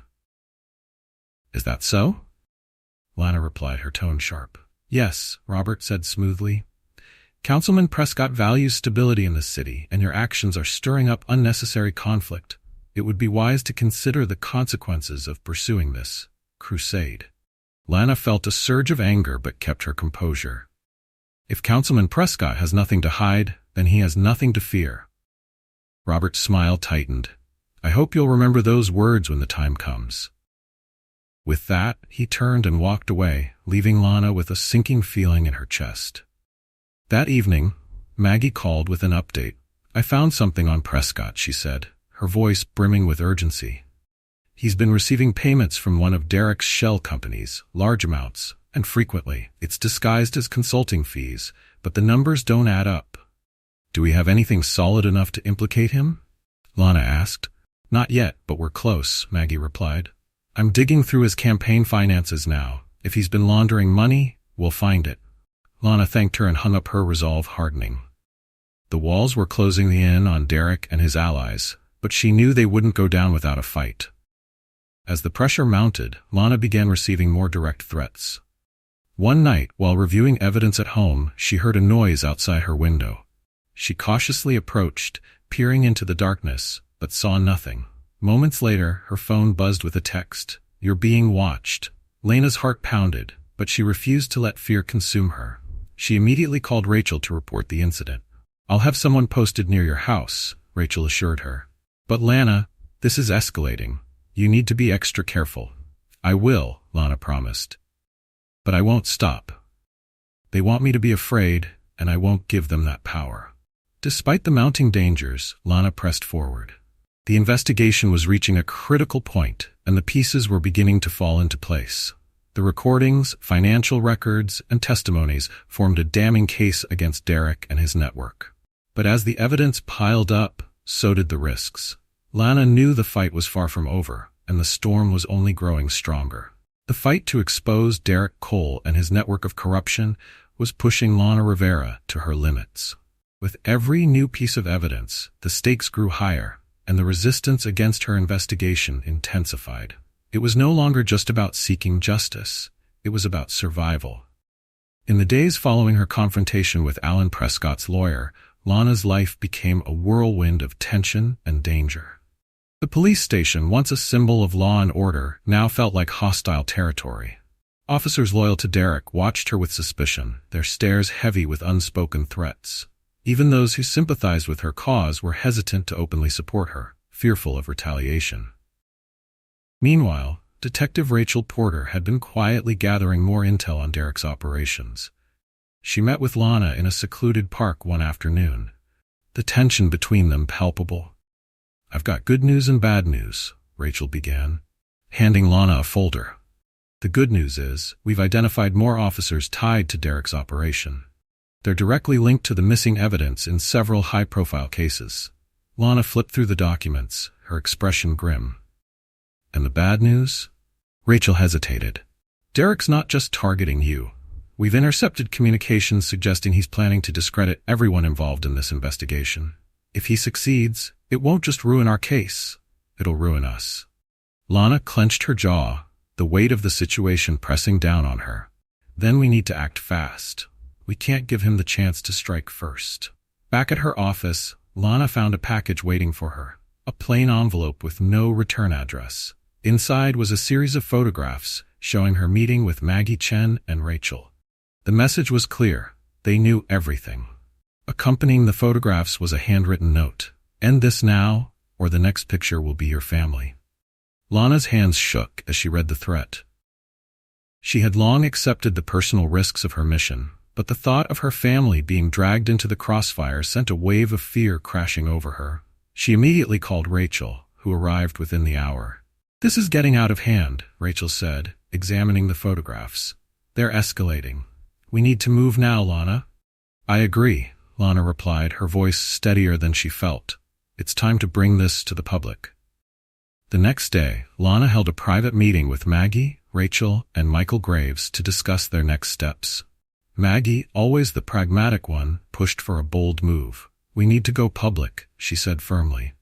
"Is that so?" Lana replied, her tone sharp. "Yes," Robert said smoothly. Councilman Prescott values stability in the city, and your actions are stirring up unnecessary conflict. It would be wise to consider the consequences of pursuing this crusade. Lana felt a surge of anger but kept her composure. If Councilman Prescott has nothing to hide, then he has nothing to fear. Robert's smile tightened. I hope you'll remember those words when the time comes. With that, he turned and walked away, leaving Lana with a sinking feeling in her chest. That evening, Maggie called with an update. I found something on Prescott, she said, her voice brimming with urgency. He's been receiving payments from one of Derek's shell companies, large amounts, and frequently. It's disguised as consulting fees, but the numbers don't add up. Do we have anything solid enough to implicate him? Lana asked. Not yet, but we're close, Maggie replied. I'm digging through his campaign finances now. If he's been laundering money, we'll find it. Lana thanked her and hung up, her resolve hardening. The walls were closing in on Derek and his allies, but she knew they wouldn't go down without a fight. As the pressure mounted, Lana began receiving more direct threats. One night, while reviewing evidence at home, she heard a noise outside her window. She cautiously approached, peering into the darkness, but saw nothing. Moments later, her phone buzzed with a text. You're being watched. Lena's heart pounded, but she refused to let fear consume her. She immediately called Rachel to report the incident. I'll have someone posted near your house, Rachel assured her. But Lana, this is escalating. You need to be extra careful. I will, Lana promised. But I won't stop. They want me to be afraid, and I won't give them that power. Despite the mounting dangers, Lana pressed forward. The investigation was reaching a critical point, and the pieces were beginning to fall into place. The recordings, financial records, and testimonies formed a damning case against Derek and his network. But as the evidence piled up, so did the risks. Lana knew the fight was far from over, and the storm was only growing stronger. The fight to expose Derek Cole and his network of corruption was pushing Lana Rivera to her limits. With every new piece of evidence, the stakes grew higher, and the resistance against her investigation intensified. It was no longer just about seeking justice. It was about survival. In the days following her confrontation with Alan Prescott's lawyer, Lana's life became a whirlwind of tension and danger. The police station, once a symbol of law and order, now felt like hostile territory. Officers loyal to Derek watched her with suspicion, their stares heavy with unspoken threats. Even those who sympathized with her cause were hesitant to openly support her, fearful of retaliation. Meanwhile, Detective Rachel Porter had been quietly gathering more intel on Derek's operations. She met with Lana in a secluded park one afternoon, the tension between them palpable. I've got good news and bad news, Rachel began, handing Lana a folder. The good news is, we've identified more officers tied to Derek's operation. They're directly linked to the missing evidence in several high-profile cases. Lana flipped through the documents, her expression grim. And the bad news? Rachel hesitated. Derek's not just targeting you. We've intercepted communications suggesting he's planning to discredit everyone involved in this investigation. If he succeeds, it won't just ruin our case. It'll ruin us. Lana clenched her jaw, the weight of the situation pressing down on her. Then we need to act fast. We can't give him the chance to strike first. Back at her office, Lana found a package waiting for her, a plain envelope with no return address. Inside was a series of photographs showing her meeting with Maggie Chen and Rachel. The message was clear. They knew everything. Accompanying the photographs was a handwritten note. End this now, or the next picture will be your family. Lana's hands shook as she read the threat. She had long accepted the personal risks of her mission, but the thought of her family being dragged into the crossfire sent a wave of fear crashing over her. She immediately called Rachel, who arrived within the hour. This is getting out of hand, Rachel said, examining the photographs. They're escalating. We need to move now, Lana. I agree, Lana replied, her voice steadier than she felt. It's time to bring this to the public. The next day, Lana held a private meeting with Maggie, Rachel, and Michael Graves to discuss their next steps. Maggie, always the pragmatic one, pushed for a bold move. We need to go public, she said firmly.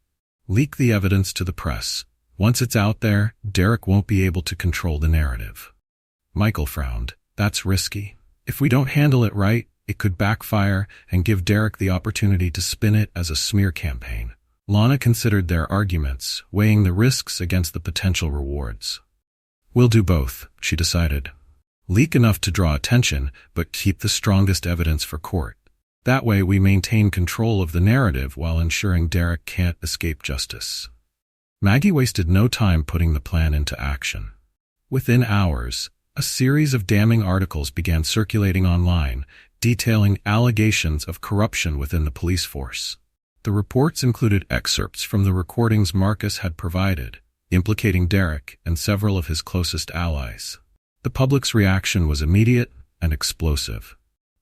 Leak the evidence to the press. Once it's out there, Derek won't be able to control the narrative. Michael frowned. That's risky. If we don't handle it right, It could backfire and give Derek the opportunity to spin it as a smear campaign. Lana considered their arguments, weighing the risks against the potential rewards. "We'll do both," she decided. "Leak enough to draw attention, but keep the strongest evidence for court. That way we maintain control of the narrative while ensuring Derek can't escape justice." Maggie wasted no time putting the plan into action. Within hours, a series of damning articles began circulating online, detailing allegations of corruption within the police force. The reports included excerpts from the recordings Marcus had provided, implicating Derek and several of his closest allies. The public's reaction was immediate and explosive.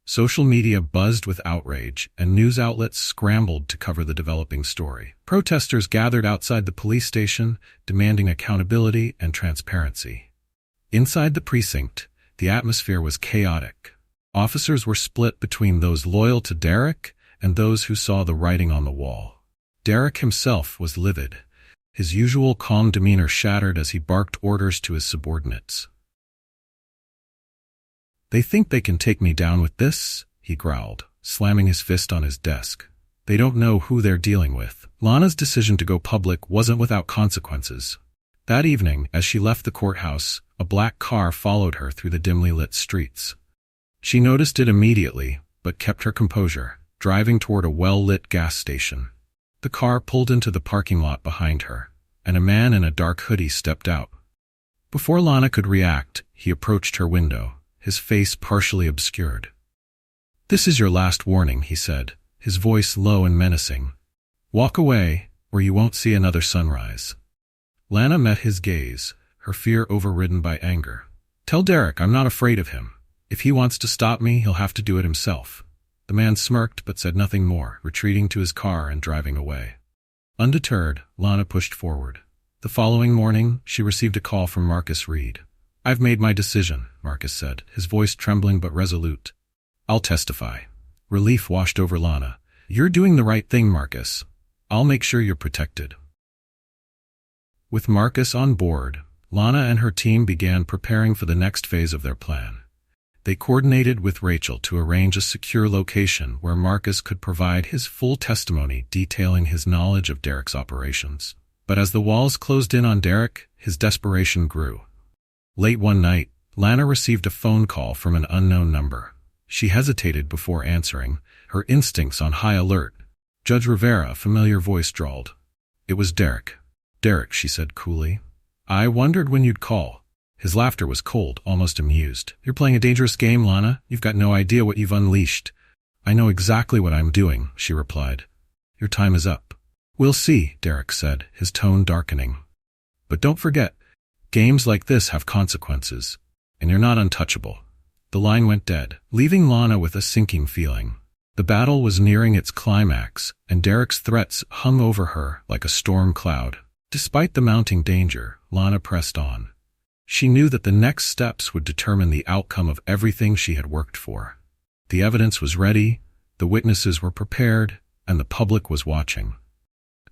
Social media buzzed with outrage, and news outlets scrambled to cover the developing story. Protesters gathered outside the police station, demanding accountability and transparency. Inside the precinct, the atmosphere was chaotic. Officers were split between those loyal to Derek and those who saw the writing on the wall. Derek himself was livid, his usual calm demeanor shattered as he barked orders to his subordinates. "They think they can take me down with this," he growled, slamming his fist on his desk. "They don't know who they're dealing with." Lana's decision to go public wasn't without consequences. That evening, as she left the courthouse, a black car followed her through the dimly lit streets. She noticed it immediately, but kept her composure, driving toward a well-lit gas station. The car pulled into the parking lot behind her, and a man in a dark hoodie stepped out. Before Lana could react, he approached her window, his face partially obscured. "This is your last warning," he said, his voice low and menacing. "Walk away, or you won't see another sunrise." Lana met his gaze, her fear overridden by anger. "Tell Derek I'm not afraid of him. If he wants to stop me, he'll have to do it himself." The man smirked but said nothing more, retreating to his car and driving away. Undeterred, Lana pushed forward. The following morning, she received a call from Marcus Reed. "I've made my decision," Marcus said, his voice trembling but resolute. "I'll testify." Relief washed over Lana. "You're doing the right thing, Marcus. I'll make sure you're protected." With Marcus on board, Lana and her team began preparing for the next phase of their plan. They coordinated with Rachel to arrange a secure location where Marcus could provide his full testimony detailing his knowledge of Derek's operations. But as the walls closed in on Derek, his desperation grew. Late one night, Lana received a phone call from an unknown number. She hesitated before answering, her instincts on high alert. "Judge Rivera," a familiar voice drawled. It was Derek. "Derek," she said coolly. "I wondered when you'd call." His laughter was cold, almost amused. "You're playing a dangerous game, Lana. You've got no idea what you've unleashed." "I know exactly what I'm doing," she replied. "Your time is up." "We'll see," Derek said, his tone darkening. "But don't forget, games like this have consequences, and you're not untouchable." The line went dead, leaving Lana with a sinking feeling. The battle was nearing its climax, and Derek's threats hung over her like a storm cloud. Despite the mounting danger, Lana pressed on. She knew that the next steps would determine the outcome of everything she had worked for. The evidence was ready, the witnesses were prepared, and the public was watching.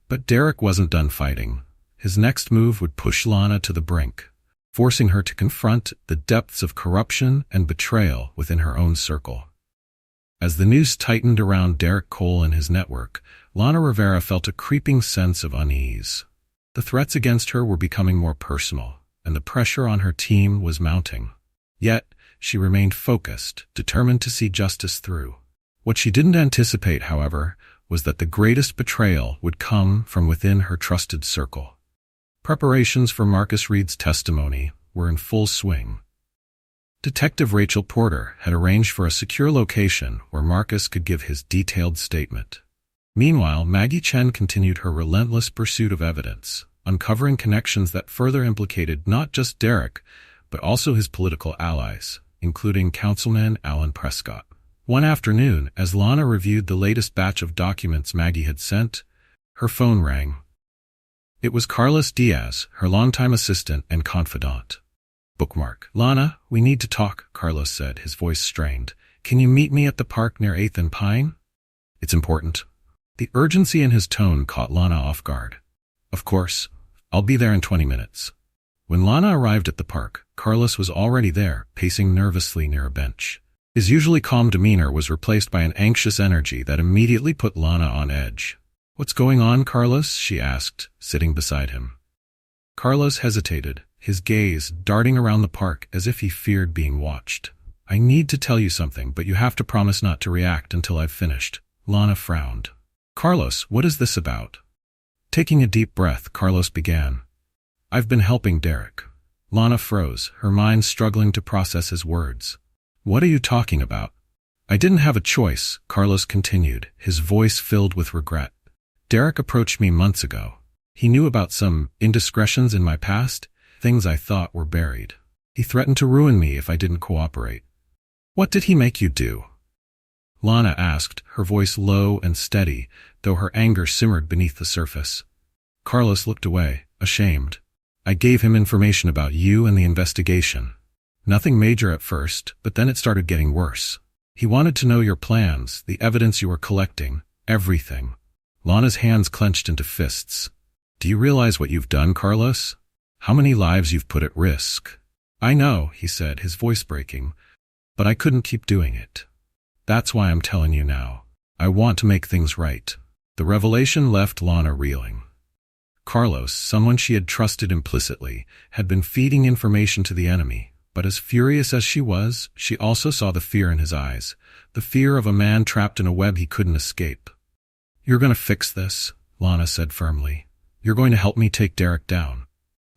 But Derek wasn't done fighting. His next move would push Lana to the brink, forcing her to confront the depths of corruption and betrayal within her own circle. As the noose tightened around Derek Cole and his network, Lana Rivera felt a creeping sense of unease. The threats against her were becoming more personal, and the pressure on her team was mounting. Yet, she remained focused, determined to see justice through. What she didn't anticipate, however, was that the greatest betrayal would come from within her trusted circle. Preparations for Marcus Reed's testimony were in full swing. Detective Rachel Porter had arranged for a secure location where Marcus could give his detailed statement. Meanwhile, Maggie Chen continued her relentless pursuit of evidence, uncovering connections that further implicated not just Derek, but also his political allies, including Councilman Alan Prescott. One afternoon, as Lana reviewed the latest batch of documents Maggie had sent, her phone rang. It was Carlos Diaz, her longtime assistant and confidant. Bookmark. "Lana, we need to talk," Carlos said, his voice strained. "Can you meet me at the park near 8th and Pine?" "It's important." The urgency in his tone caught Lana off guard. "Of course. I'll be there in 20 minutes. When Lana arrived at the park, Carlos was already there, pacing nervously near a bench. His usually calm demeanor was replaced by an anxious energy that immediately put Lana on edge. "What's going on, Carlos?" she asked, sitting beside him. Carlos hesitated, his gaze darting around the park as if he feared being watched. "I need to tell you something, but you have to promise not to react until I've finished." Lana frowned. "Carlos, what is this about?" Taking a deep breath, Carlos began. "I've been helping Derek." Lana froze, her mind struggling to process his words. "What are you talking about?" "I didn't have a choice," Carlos continued, his voice filled with regret. "Derek approached me months ago. He knew about some indiscretions in my past, things I thought were buried. He threatened to ruin me if I didn't cooperate." "What did he make you do?" Lana asked, her voice low and steady, though her anger simmered beneath the surface. Carlos looked away, ashamed. "I gave him information about you and the investigation. Nothing major at first, but then it started getting worse. He wanted to know your plans, the evidence you were collecting, everything." Lana's hands clenched into fists. "Do you realize what you've done, Carlos? How many lives you've put at risk?" "I know," he said, his voice breaking, "but I couldn't keep doing it. That's why I'm telling you now. I want to make things right." The revelation left Lana reeling. Carlos, someone she had trusted implicitly, had been feeding information to the enemy, but as furious as she was, she also saw the fear in his eyes, the fear of a man trapped in a web he couldn't escape. "You're going to fix this," Lana said firmly. "You're going to help me take Derek down.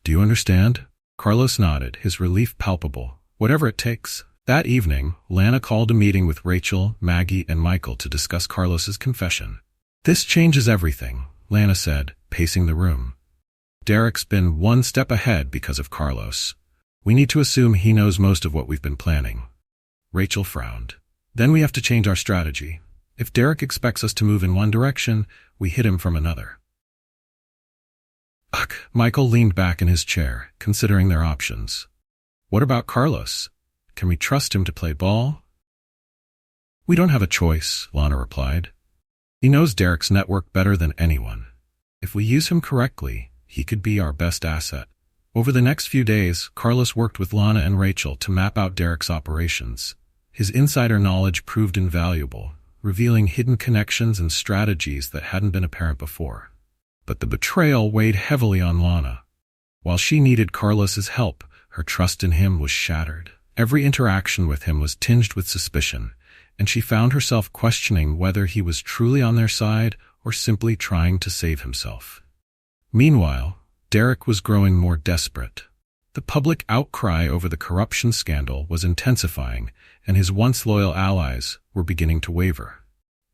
Do you understand?" Carlos nodded, his relief palpable. "Whatever it takes." That evening, Lana called a meeting with Rachel, Maggie, and Michael to discuss Carlos's confession. "This changes everything," Lana said, pacing the room. "Derek's been one step ahead because of Carlos. We need to assume he knows most of what we've been planning." Rachel frowned. "Then we have to change our strategy. If Derek expects us to move in one direction, we hit him from another." Ugh, Michael leaned back in his chair, considering their options. "What about Carlos? Can we trust him to play ball?" "We don't have a choice," Lana replied. "He knows Derek's network better than anyone. If we use him correctly, he could be our best asset." Over the next few days, Carlos worked with Lana and Rachel to map out Derek's operations. His insider knowledge proved invaluable, revealing hidden connections and strategies that hadn't been apparent before. But the betrayal weighed heavily on Lana. While she needed Carlos's help, her trust in him was shattered. Every interaction with him was tinged with suspicion, and she found herself questioning whether he was truly on their side or simply trying to save himself. Meanwhile, Derek was growing more desperate. The public outcry over the corruption scandal was intensifying, and his once loyal allies were beginning to waver.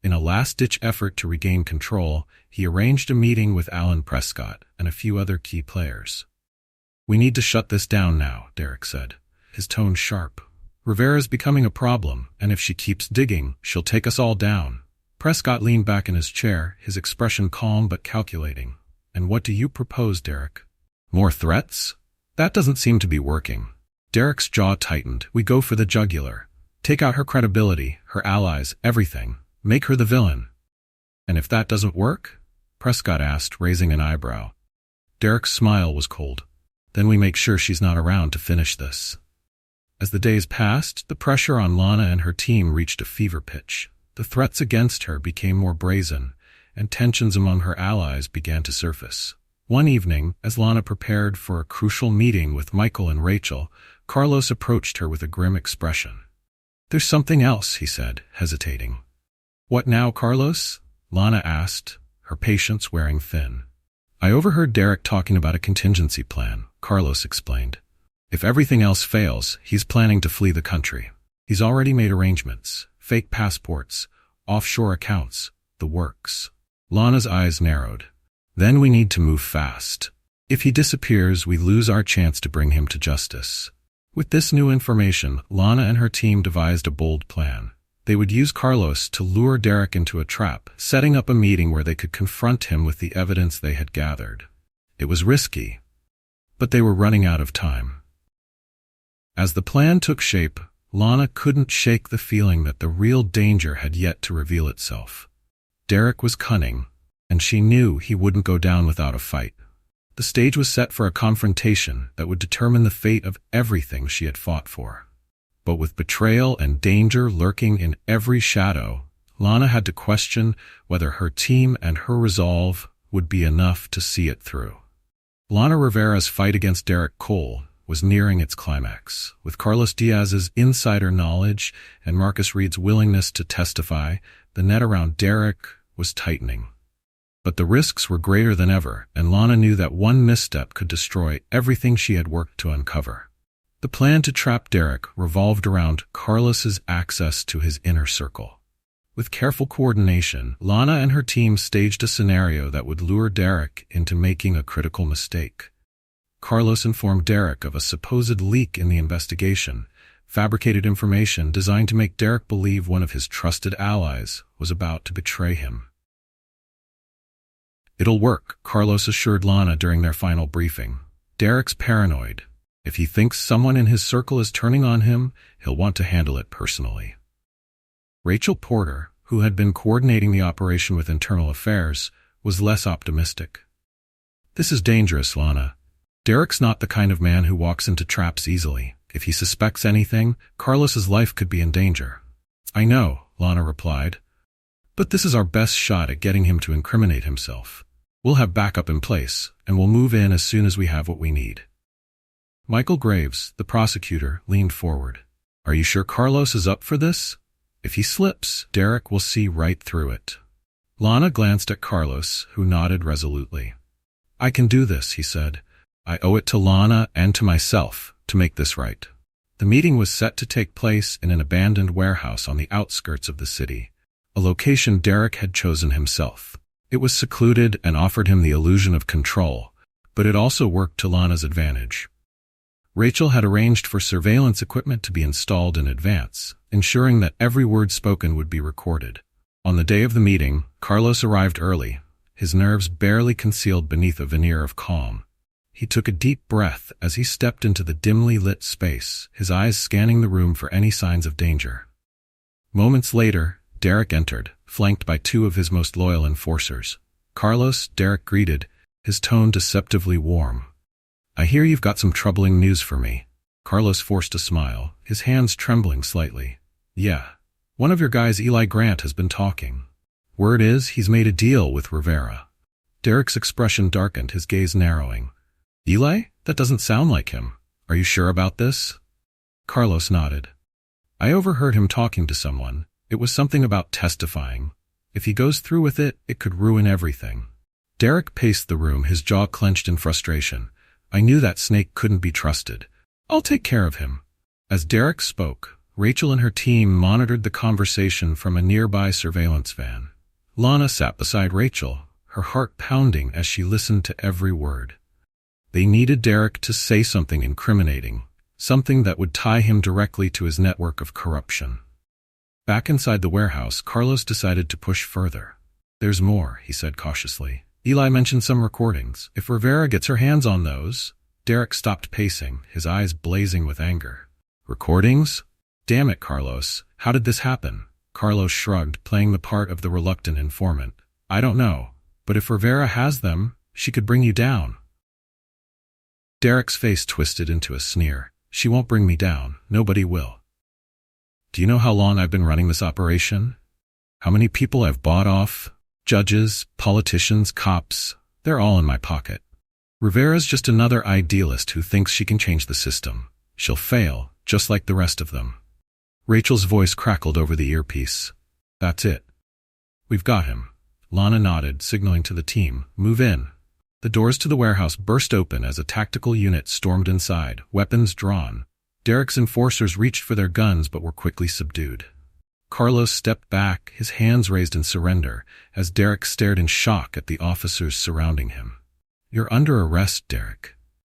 In a last-ditch effort to regain control, he arranged a meeting with Alan Prescott and a few other key players. "We need to shut this down now," Derek said, his tone sharp. "Rivera's becoming a problem, and if she keeps digging, she'll take us all down." Prescott leaned back in his chair, his expression calm but calculating. "And what do you propose, Derek? More threats? That doesn't seem to be working." Derek's jaw tightened. "We go for the jugular. Take out her credibility, her allies, everything. Make her the villain." "And if that doesn't work?" Prescott asked, raising an eyebrow. Derek's smile was cold. "Then we make sure she's not around to finish this." As the days passed, the pressure on Lana and her team reached a fever pitch. The threats against her became more brazen, and tensions among her allies began to surface. One evening, as Lana prepared for a crucial meeting with Michael and Rachel, Carlos approached her with a grim expression. "There's something else," he said, hesitating. "What now, Carlos?" Lana asked, her patience wearing thin. "I overheard Derek talking about a contingency plan," Carlos explained. "If everything else fails, he's planning to flee the country. He's already made arrangements, fake passports, offshore accounts, the works." Lana's eyes narrowed. "Then we need to move fast. If he disappears, we lose our chance to bring him to justice." With this new information, Lana and her team devised a bold plan. They would use Carlos to lure Derek into a trap, setting up a meeting where they could confront him with the evidence they had gathered. It was risky, but they were running out of time. As the plan took shape, Lana couldn't shake the feeling that the real danger had yet to reveal itself. Derek was cunning, and she knew he wouldn't go down without a fight. The stage was set for a confrontation that would determine the fate of everything she had fought for. But with betrayal and danger lurking in every shadow, Lana had to question whether her team and her resolve would be enough to see it through. Lana Rivera's fight against Derek Cole was nearing its climax. With Carlos Diaz's insider knowledge and Marcus Reed's willingness to testify, the net around Derek was tightening. But the risks were greater than ever, and Lana knew that one misstep could destroy everything she had worked to uncover. The plan to trap Derek revolved around Carlos's access to his inner circle. With careful coordination, Lana and her team staged a scenario that would lure Derek into making a critical mistake. Carlos informed Derek of a supposed leak in the investigation, fabricated information designed to make Derek believe one of his trusted allies was about to betray him. "It'll work," Carlos assured Lana during their final briefing. "Derek's paranoid. If he thinks someone in his circle is turning on him, he'll want to handle it personally." Rachel Porter, who had been coordinating the operation with internal affairs, was less optimistic. "This is dangerous, Lana. Derek's not the kind of man who walks into traps easily. If he suspects anything, Carlos's life could be in danger." "I know," Lana replied. "But this is our best shot at getting him to incriminate himself. We'll have backup in place, and we'll move in as soon as we have what we need." Michael Graves, the prosecutor, leaned forward. "Are you sure Carlos is up for this? If he slips, Derek will see right through it." Lana glanced at Carlos, who nodded resolutely. "I can do this," he said. "I owe it to Lana and to myself to make this right." The meeting was set to take place in an abandoned warehouse on the outskirts of the city, a location Derek had chosen himself. It was secluded and offered him the illusion of control, but it also worked to Lana's advantage. Rachel had arranged for surveillance equipment to be installed in advance, ensuring that every word spoken would be recorded. On the day of the meeting, Carlos arrived early, his nerves barely concealed beneath a veneer of calm. He took a deep breath as he stepped into the dimly lit space, his eyes scanning the room for any signs of danger. Moments later, Derek entered, flanked by two of his most loyal enforcers. "Carlos," Derek greeted, his tone deceptively warm. "I hear you've got some troubling news for me." Carlos forced a smile, his hands trembling slightly. "Yeah. One of your guys, Eli Grant, has been talking. Word is he's made a deal with Rivera." Derek's expression darkened, his gaze narrowing. "Eli? That doesn't sound like him. Are you sure about this?" Carlos nodded. "I overheard him talking to someone. It was something about testifying. If he goes through with it, it could ruin everything." Derek paced the room, his jaw clenched in frustration. "I knew that snake couldn't be trusted. I'll take care of him." As Derek spoke, Rachel and her team monitored the conversation from a nearby surveillance van. Lana sat beside Rachel, her heart pounding as she listened to every word. They needed Derek to say something incriminating, something that would tie him directly to his network of corruption. Back inside the warehouse, Carlos decided to push further. "There's more," he said cautiously. "Eli mentioned some recordings. If Rivera gets her hands on those—" Derek stopped pacing, his eyes blazing with anger. "Recordings? Damn it, Carlos. How did this happen?" Carlos shrugged, playing the part of the reluctant informant. "I don't know. But if Rivera has them, she could bring you down." Derek's face twisted into a sneer. "She won't bring me down. Nobody will. Do you know how long I've been running this operation? How many people I've bought off? Judges, politicians, cops. They're all in my pocket. Rivera's just another idealist who thinks she can change the system. She'll fail, just like the rest of them." Rachel's voice crackled over the earpiece. "That's it. We've got him." Lana nodded, signaling to the team, "Move in." The doors to the warehouse burst open as a tactical unit stormed inside, weapons drawn. Derek's enforcers reached for their guns but were quickly subdued. Carlos stepped back, his hands raised in surrender, as Derek stared in shock at the officers surrounding him. "You're under arrest, Derek,"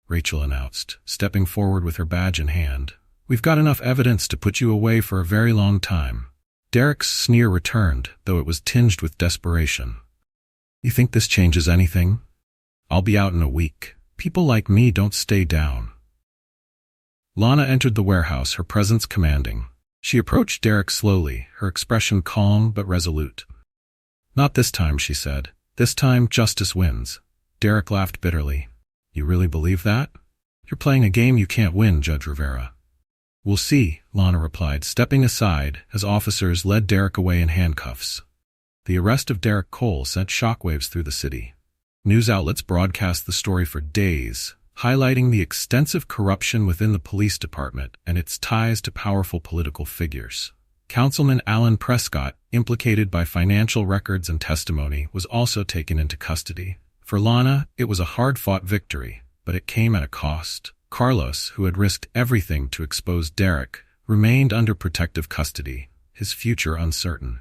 Rachel announced, stepping forward with her badge in hand. "We've got enough evidence to put you away for a very long time." Derek's sneer returned, though it was tinged with desperation. "You think this changes anything? I'll be out in a week. People like me don't stay down." Lana entered the warehouse, her presence commanding. She approached Derek slowly, her expression calm but resolute. "Not this time," she said. "This time, justice wins." Derek laughed bitterly. "You really believe that? You're playing a game you can't win, Judge Rivera." "We'll see," Lana replied, stepping aside as officers led Derek away in handcuffs. The arrest of Derek Cole sent shockwaves through the city. News outlets broadcast the story for days, highlighting the extensive corruption within the police department and its ties to powerful political figures. Councilman Alan Prescott, implicated by financial records and testimony, was also taken into custody. For Lana, it was a hard-fought victory, but it came at a cost. Carlos, who had risked everything to expose Derek, remained under protective custody, his future uncertain.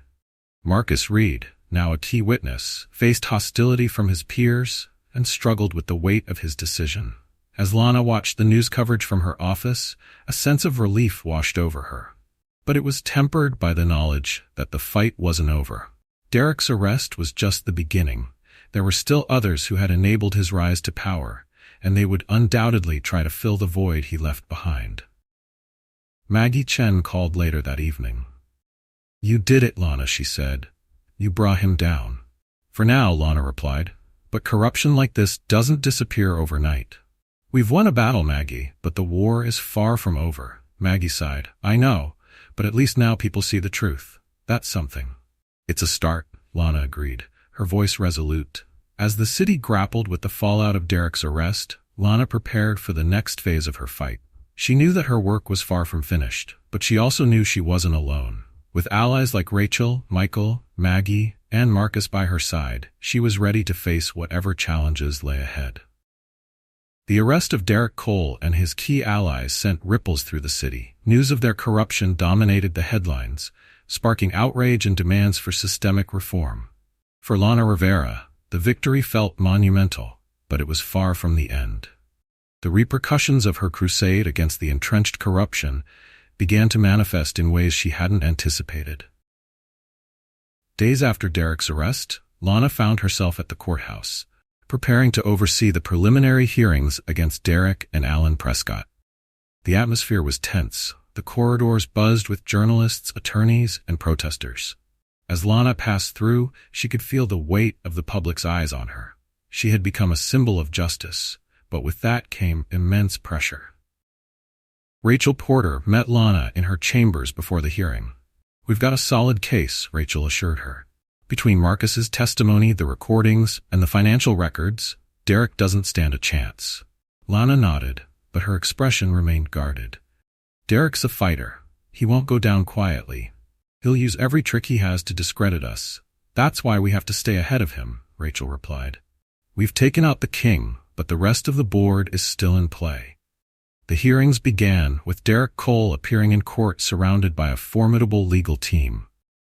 Marcus Reed, now a key witness, faced hostility from his peers and struggled with the weight of his decision. As Lana watched the news coverage from her office, a sense of relief washed over her. But it was tempered by the knowledge that the fight wasn't over. Derek's arrest was just the beginning. There were still others who had enabled his rise to power, and they would undoubtedly try to fill the void he left behind. Maggie Chen called later that evening. "You did it, Lana," she said. "You brought him down." "For now," Lana replied, "but corruption like this doesn't disappear overnight." "We've won a battle, Maggie, but the war is far from over." Maggie sighed. "I know, but at least now people see the truth. That's something." "It's a start," Lana agreed, her voice resolute. As the city grappled with the fallout of Derek's arrest, Lana prepared for the next phase of her fight. She knew that her work was far from finished, but she also knew she wasn't alone. With allies like Rachel, Michael, Maggie, and Marcus by her side, she was ready to face whatever challenges lay ahead. The arrest of Derek Cole and his key allies sent ripples through the city. News of their corruption dominated the headlines, sparking outrage and demands for systemic reform. For Lana Rivera, the victory felt monumental, but it was far from the end. The repercussions of her crusade against the entrenched corruption began to manifest in ways she hadn't anticipated. Days after Derek's arrest, Lana found herself at the courthouse, preparing to oversee the preliminary hearings against Derek and Alan Prescott. The atmosphere was tense. The corridors buzzed with journalists, attorneys, and protesters. As Lana passed through, she could feel the weight of the public's eyes on her. She had become a symbol of justice, but with that came immense pressure. Rachel Porter met Lana in her chambers before the hearing. "We've got a solid case," Rachel assured her. "Between Marcus's testimony, the recordings, and the financial records, Derek doesn't stand a chance." Lana nodded, but her expression remained guarded. "Derek's a fighter. He won't go down quietly. He'll use every trick he has to discredit us. That's why we have to stay ahead of him," Rachel replied. "We've taken out the king, but the rest of the board is still in play." The hearings began with Derek Cole appearing in court surrounded by a formidable legal team.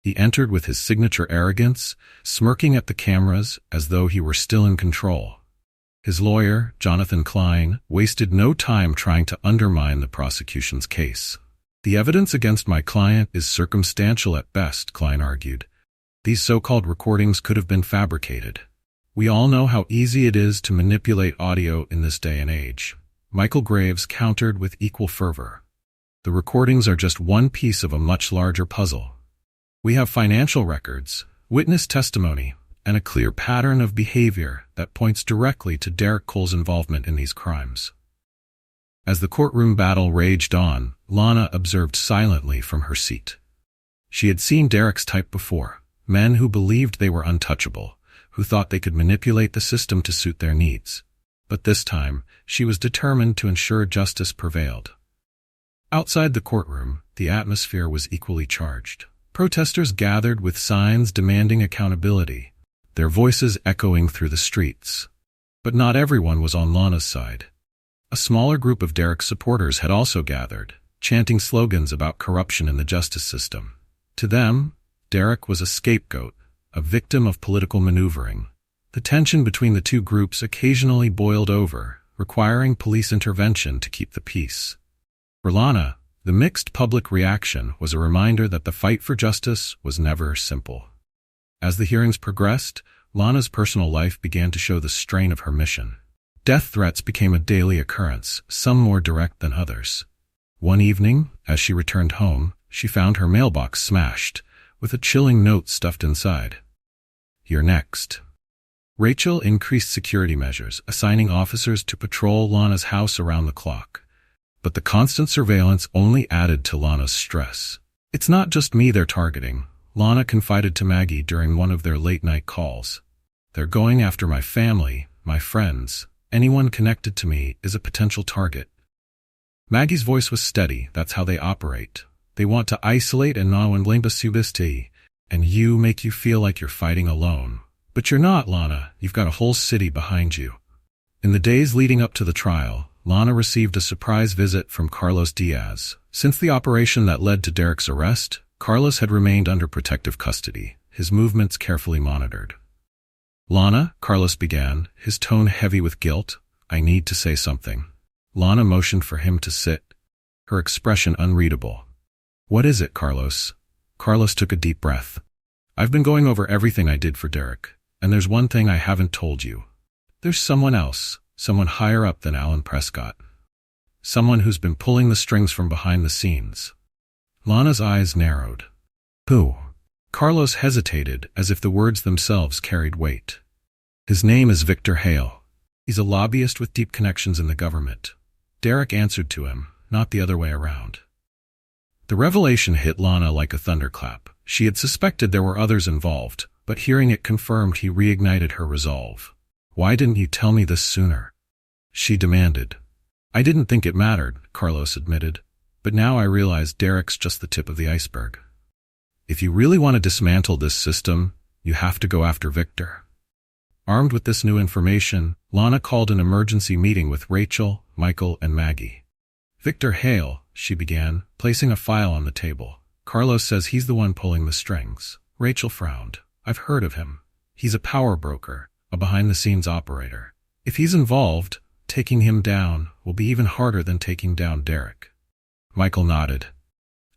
He entered with his signature arrogance, smirking at the cameras as though he were still in control. His lawyer, Jonathan Klein, wasted no time trying to undermine the prosecution's case. "The evidence against my client is circumstantial at best," Klein argued. "These so-called recordings could have been fabricated. We all know how easy it is to manipulate audio in this day and age." Michael Graves countered with equal fervor. "The recordings are just one piece of a much larger puzzle. We have financial records, witness testimony, and a clear pattern of behavior that points directly to Derek Cole's involvement in these crimes." As the courtroom battle raged on, Lana observed silently from her seat. She had seen Derek's type before, men who believed they were untouchable, who thought they could manipulate the system to suit their needs. But this time, she was determined to ensure justice prevailed. Outside the courtroom, the atmosphere was equally charged. Protesters gathered with signs demanding accountability, their voices echoing through the streets. But not everyone was on Lana's side. A smaller group of Derek's supporters had also gathered, chanting slogans about corruption in the justice system. To them, Derek was a scapegoat, a victim of political maneuvering. The tension between the two groups occasionally boiled over, requiring police intervention to keep the peace. For Lana, the mixed public reaction was a reminder that the fight for justice was never simple. As the hearings progressed, Lana's personal life began to show the strain of her mission. Death threats became a daily occurrence, some more direct than others. One evening, as she returned home, she found her mailbox smashed, with a chilling note stuffed inside. "You're next." Rachel increased security measures, assigning officers to patrol Lana's house around the clock. But the constant surveillance only added to Lana's stress. "It's not just me they're targeting," Lana confided to Maggie during one of their late-night calls. "They're going after my family, my friends. Anyone connected to me is a potential target." Maggie's voice was steady. "That's how they operate. They want to isolate and and you make you feel like you're fighting alone. But you're not, Lana. You've got a whole city behind you." In the days leading up to the trial, Lana received a surprise visit from Carlos Diaz. Since the operation that led to Derek's arrest, Carlos had remained under protective custody, his movements carefully monitored. "Lana," Carlos began, his tone heavy with guilt, "I need to say something." Lana motioned for him to sit, her expression unreadable. "What is it, Carlos?" Carlos took a deep breath. "I've been going over everything I did for Derek, and there's one thing I haven't told you. There's someone else, someone higher up than Alan Prescott. Someone who's been pulling the strings from behind the scenes." Lana's eyes narrowed. "Who?" Carlos hesitated, as if the words themselves carried weight. "His name is Victor Hale. He's a lobbyist with deep connections in the government." Derek answered to him, not the other way around. The revelation hit Lana like a thunderclap. She had suspected there were others involved, but hearing it confirmed he reignited her resolve. "Why didn't you tell me this sooner?" she demanded. "I didn't think it mattered," Carlos admitted, "but now I realize Derek's just the tip of the iceberg. If you really want to dismantle this system, you have to go after Victor." Armed with this new information, Lana called an emergency meeting with Rachel, Michael, and Maggie. "Victor Hale," she began, placing a file on the table. "Carlos says he's the one pulling the strings." Rachel frowned. "I've heard of him. He's a power broker, a behind-the-scenes operator. If he's involved, taking him down will be even harder than taking down Derek." Michael nodded.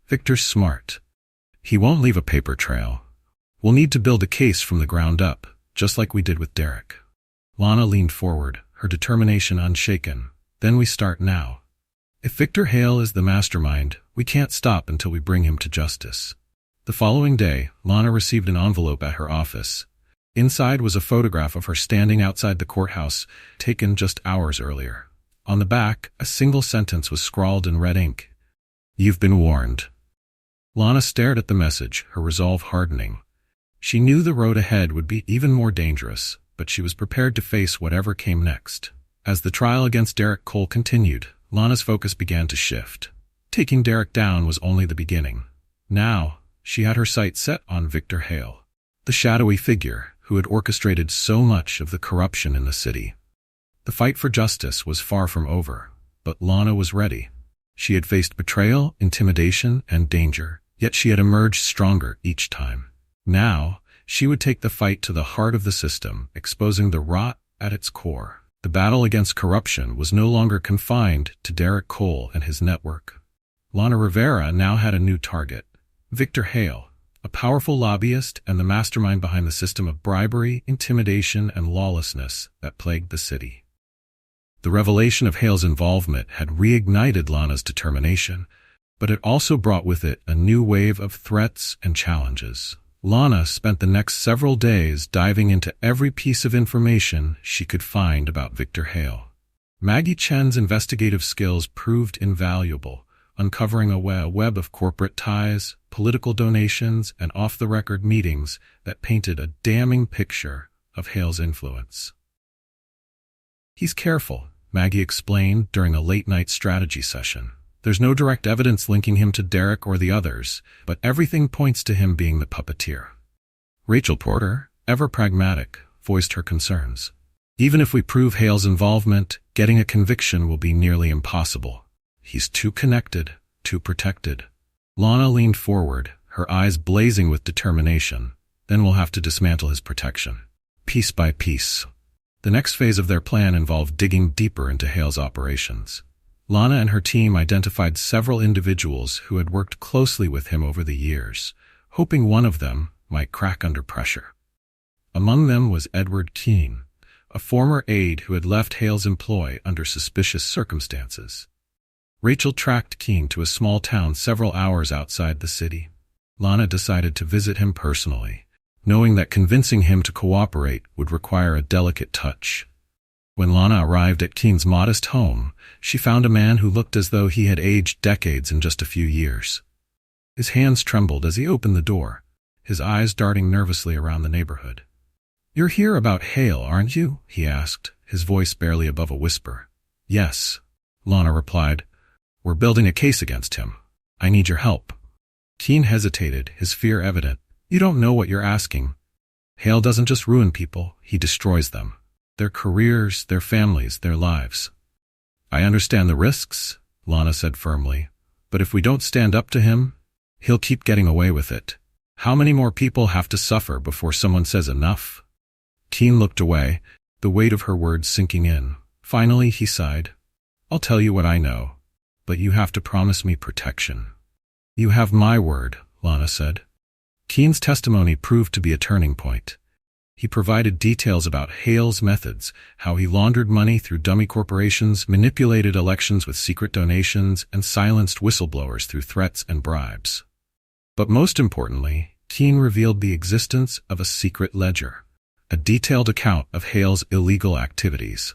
"Victor's smart. He won't leave a paper trail. We'll need to build a case from the ground up, just like we did with Derek." Lana leaned forward, her determination unshaken. "Then we start now. If Victor Hale is the mastermind, we can't stop until we bring him to justice." The following day, Lana received an envelope at her office. Inside was a photograph of her standing outside the courthouse, taken just hours earlier. On the back, a single sentence was scrawled in red ink. "You've been warned." Lana stared at the message, her resolve hardening. She knew the road ahead would be even more dangerous, but she was prepared to face whatever came next. As the trial against Derek Cole continued, Lana's focus began to shift. Taking Derek down was only the beginning. Now, she had her sights set on Victor Hale, the shadowy figure who had orchestrated so much of the corruption in the city. The fight for justice was far from over, but Lana was ready. She had faced betrayal, intimidation, and danger, yet she had emerged stronger each time. Now, she would take the fight to the heart of the system, exposing the rot at its core. The battle against corruption was no longer confined to Derek Cole and his network. Lana Rivera now had a new target, Victor Hale, a powerful lobbyist and the mastermind behind the system of bribery, intimidation, and lawlessness that plagued the city. The revelation of Hale's involvement had reignited Lana's determination, but it also brought with it a new wave of threats and challenges. Lana spent the next several days diving into every piece of information she could find about Victor Hale. Maggie Chen's investigative skills proved invaluable, uncovering a web of corporate ties, political donations, and off-the-record meetings that painted a damning picture of Hale's influence. "He's careful," Maggie explained during a late-night strategy session. "There's no direct evidence linking him to Derek or the others, but everything points to him being the puppeteer." Rachel Porter, ever pragmatic, voiced her concerns. "Even if we prove Hale's involvement, getting a conviction will be nearly impossible. He's too connected, too protected." Lana leaned forward, her eyes blazing with determination. "Then we'll have to dismantle his protection, piece by piece." The next phase of their plan involved digging deeper into Hale's operations. Lana and her team identified several individuals who had worked closely with him over the years, hoping one of them might crack under pressure. Among them was Edward Keene, a former aide who had left Hale's employ under suspicious circumstances. Rachel tracked Keene to a small town several hours outside the city. Lana decided to visit him personally, knowing that convincing him to cooperate would require a delicate touch. When Lana arrived at Keen's modest home, she found a man who looked as though he had aged decades in just a few years. His hands trembled as he opened the door, his eyes darting nervously around the neighborhood. "You're here about Hale, aren't you?" he asked, his voice barely above a whisper. "Yes," Lana replied. "We're building a case against him. I need your help." Keen hesitated, his fear evident. "You don't know what you're asking. Hale doesn't just ruin people, he destroys them. Their careers, their families, their lives." "I understand the risks," Lana said firmly, "but if we don't stand up to him, he'll keep getting away with it. How many more people have to suffer before someone says enough?" Keen looked away, the weight of her words sinking in. Finally, he sighed. "I'll tell you what I know, but you have to promise me protection." "You have my word," Lana said. Keen's testimony proved to be a turning point. He provided details about Hale's methods, how he laundered money through dummy corporations, manipulated elections with secret donations, and silenced whistleblowers through threats and bribes. But most importantly, Keen revealed the existence of a secret ledger, a detailed account of Hale's illegal activities.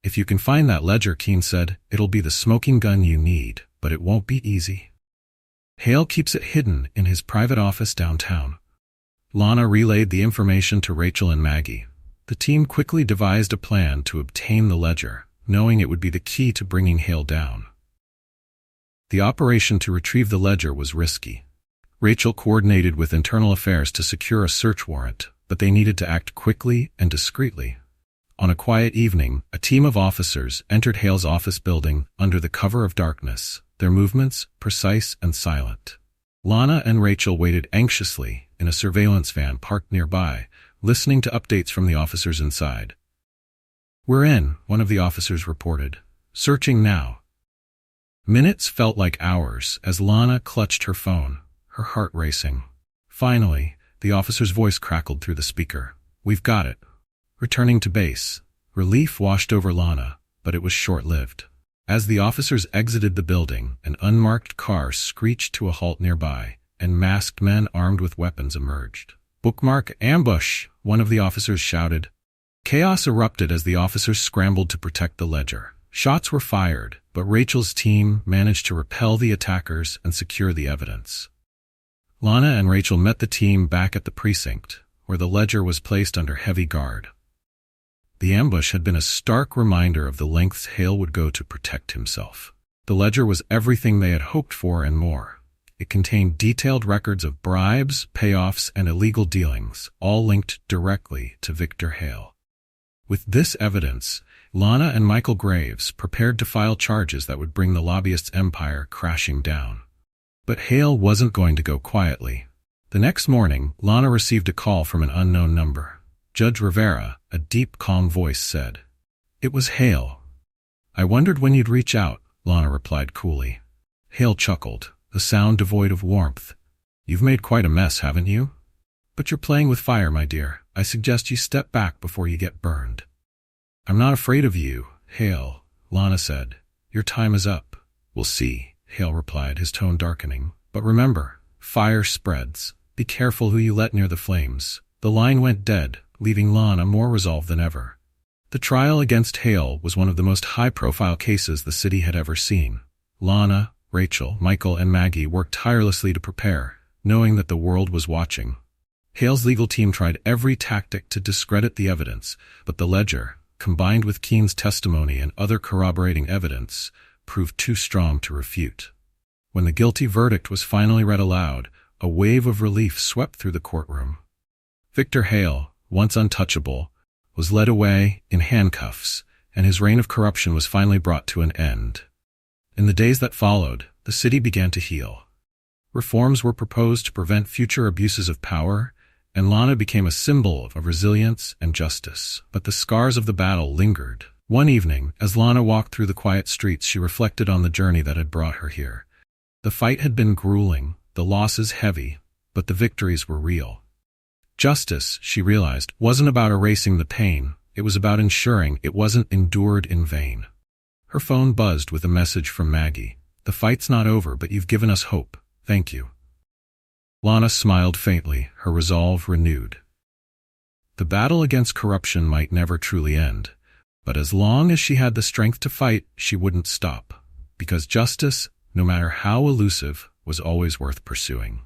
"If you can find that ledger," Keen said, "it'll be the smoking gun you need, but it won't be easy." Hale keeps it hidden in his private office downtown. Lana relayed the information to Rachel and Maggie. The team quickly devised a plan to obtain the ledger, knowing it would be the key to bringing Hale down. The operation to retrieve the ledger was risky. Rachel coordinated with Internal Affairs to secure a search warrant, but they needed to act quickly and discreetly. On a quiet evening, a team of officers entered Hale's office building under the cover of darkness, their movements precise and silent. Lana and Rachel waited anxiously in a surveillance van parked nearby, listening to updates from the officers inside. "We're in," one of the officers reported. "Searching now." Minutes felt like hours as Lana clutched her phone, her heart racing. Finally, the officer's voice crackled through the speaker. "We've got it." Returning to base, relief washed over Lana, but it was short-lived. As the officers exited the building, an unmarked car screeched to a halt nearby, and masked men armed with weapons emerged. "Bookmark ambush!" one of the officers shouted. Chaos erupted as the officers scrambled to protect the ledger. Shots were fired, but Rachel's team managed to repel the attackers and secure the evidence. Lana and Rachel met the team back at the precinct, where the ledger was placed under heavy guard. The ambush had been a stark reminder of the lengths Hale would go to protect himself. The ledger was everything they had hoped for and more. It contained detailed records of bribes, payoffs, and illegal dealings, all linked directly to Victor Hale. With this evidence, Lana and Michael Graves prepared to file charges that would bring the lobbyist's empire crashing down. But Hale wasn't going to go quietly. The next morning, Lana received a call from an unknown number. Judge Rivera, a deep, calm voice said, "It was Hale." "I wondered when you'd reach out," Lana replied coolly. Hale chuckled, the sound devoid of warmth. "You've made quite a mess, haven't you? But you're playing with fire, my dear. I suggest you step back before you get burned." "I'm not afraid of you, Hale," Lana said. "Your time is up." "We'll see," Hale replied, his tone darkening. "But remember, fire spreads. Be careful who you let near the flames." The line went dead, leaving Lana more resolved than ever. The trial against Hale was one of the most high-profile cases the city had ever seen. Lana, Rachel, Michael, and Maggie worked tirelessly to prepare, knowing that the world was watching. Hale's legal team tried every tactic to discredit the evidence, but the ledger, combined with Keen's testimony and other corroborating evidence, proved too strong to refute. When the guilty verdict was finally read aloud, a wave of relief swept through the courtroom. Victor Hale, once untouchable, was led away in handcuffs, and his reign of corruption was finally brought to an end. In the days that followed, the city began to heal. Reforms were proposed to prevent future abuses of power, and Lana became a symbol of resilience and justice. But the scars of the battle lingered. One evening, as Lana walked through the quiet streets, she reflected on the journey that had brought her here. The fight had been grueling, the losses heavy, but the victories were real. Justice, she realized, wasn't about erasing the pain, it was about ensuring it wasn't endured in vain. Her phone buzzed with a message from Maggie. "The fight's not over, but you've given us hope. Thank you." Lana smiled faintly, her resolve renewed. The battle against corruption might never truly end, But as long as she had the strength to fight, she wouldn't stop, because justice, no matter how elusive, was always worth pursuing.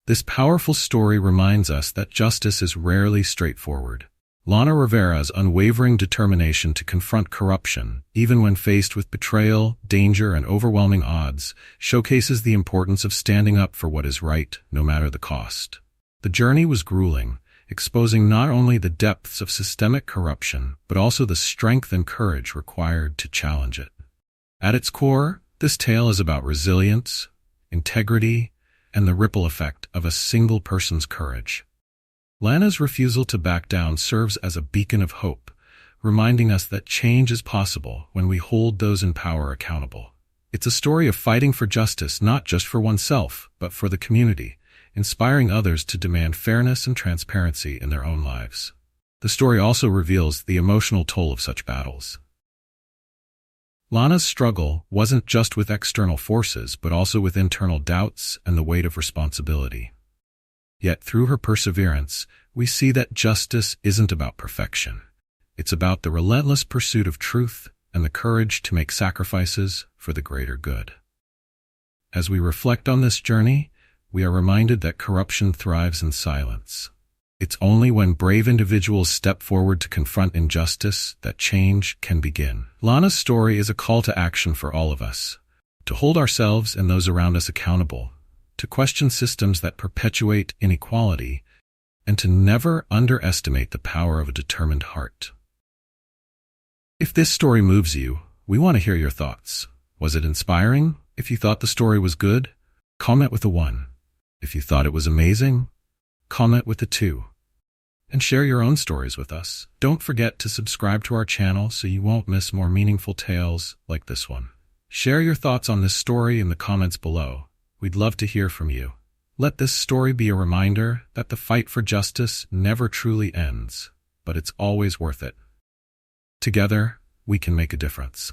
This powerful story reminds us that justice is rarely straightforward. Lana Rivera's unwavering determination to confront corruption, even when faced with betrayal, danger, and overwhelming odds, showcases the importance of standing up for what is right, no matter the cost. The journey was grueling, exposing not only the depths of systemic corruption, but also the strength and courage required to challenge it. At its core, this tale is about resilience, integrity, and the ripple effect of a single person's courage. Lana's refusal to back down serves as a beacon of hope, reminding us that change is possible when we hold those in power accountable. It's a story of fighting for justice not just for oneself, but for the community, inspiring others to demand fairness and transparency in their own lives. The story also reveals the emotional toll of such battles. Lana's struggle wasn't just with external forces, but also with internal doubts and the weight of responsibility. Yet through her perseverance, we see that justice isn't about perfection. It's about the relentless pursuit of truth and the courage to make sacrifices for the greater good. As we reflect on this journey, we are reminded that corruption thrives in silence. It's only when brave individuals step forward to confront injustice that change can begin. Lana's story is a call to action for all of us, to hold ourselves and those around us accountable, to question systems that perpetuate inequality, and to never underestimate the power of a determined heart. If this story moves you, we want to hear your thoughts. Was it inspiring? If you thought the story was good, comment with a 1. If you thought it was amazing, comment with a 2. And share your own stories with us. Don't forget to subscribe to our channel so you won't miss more meaningful tales like this one. Share your thoughts on this story in the comments below. We'd love to hear from you. Let this story be a reminder that the fight for justice never truly ends, but it's always worth it. Together, we can make a difference.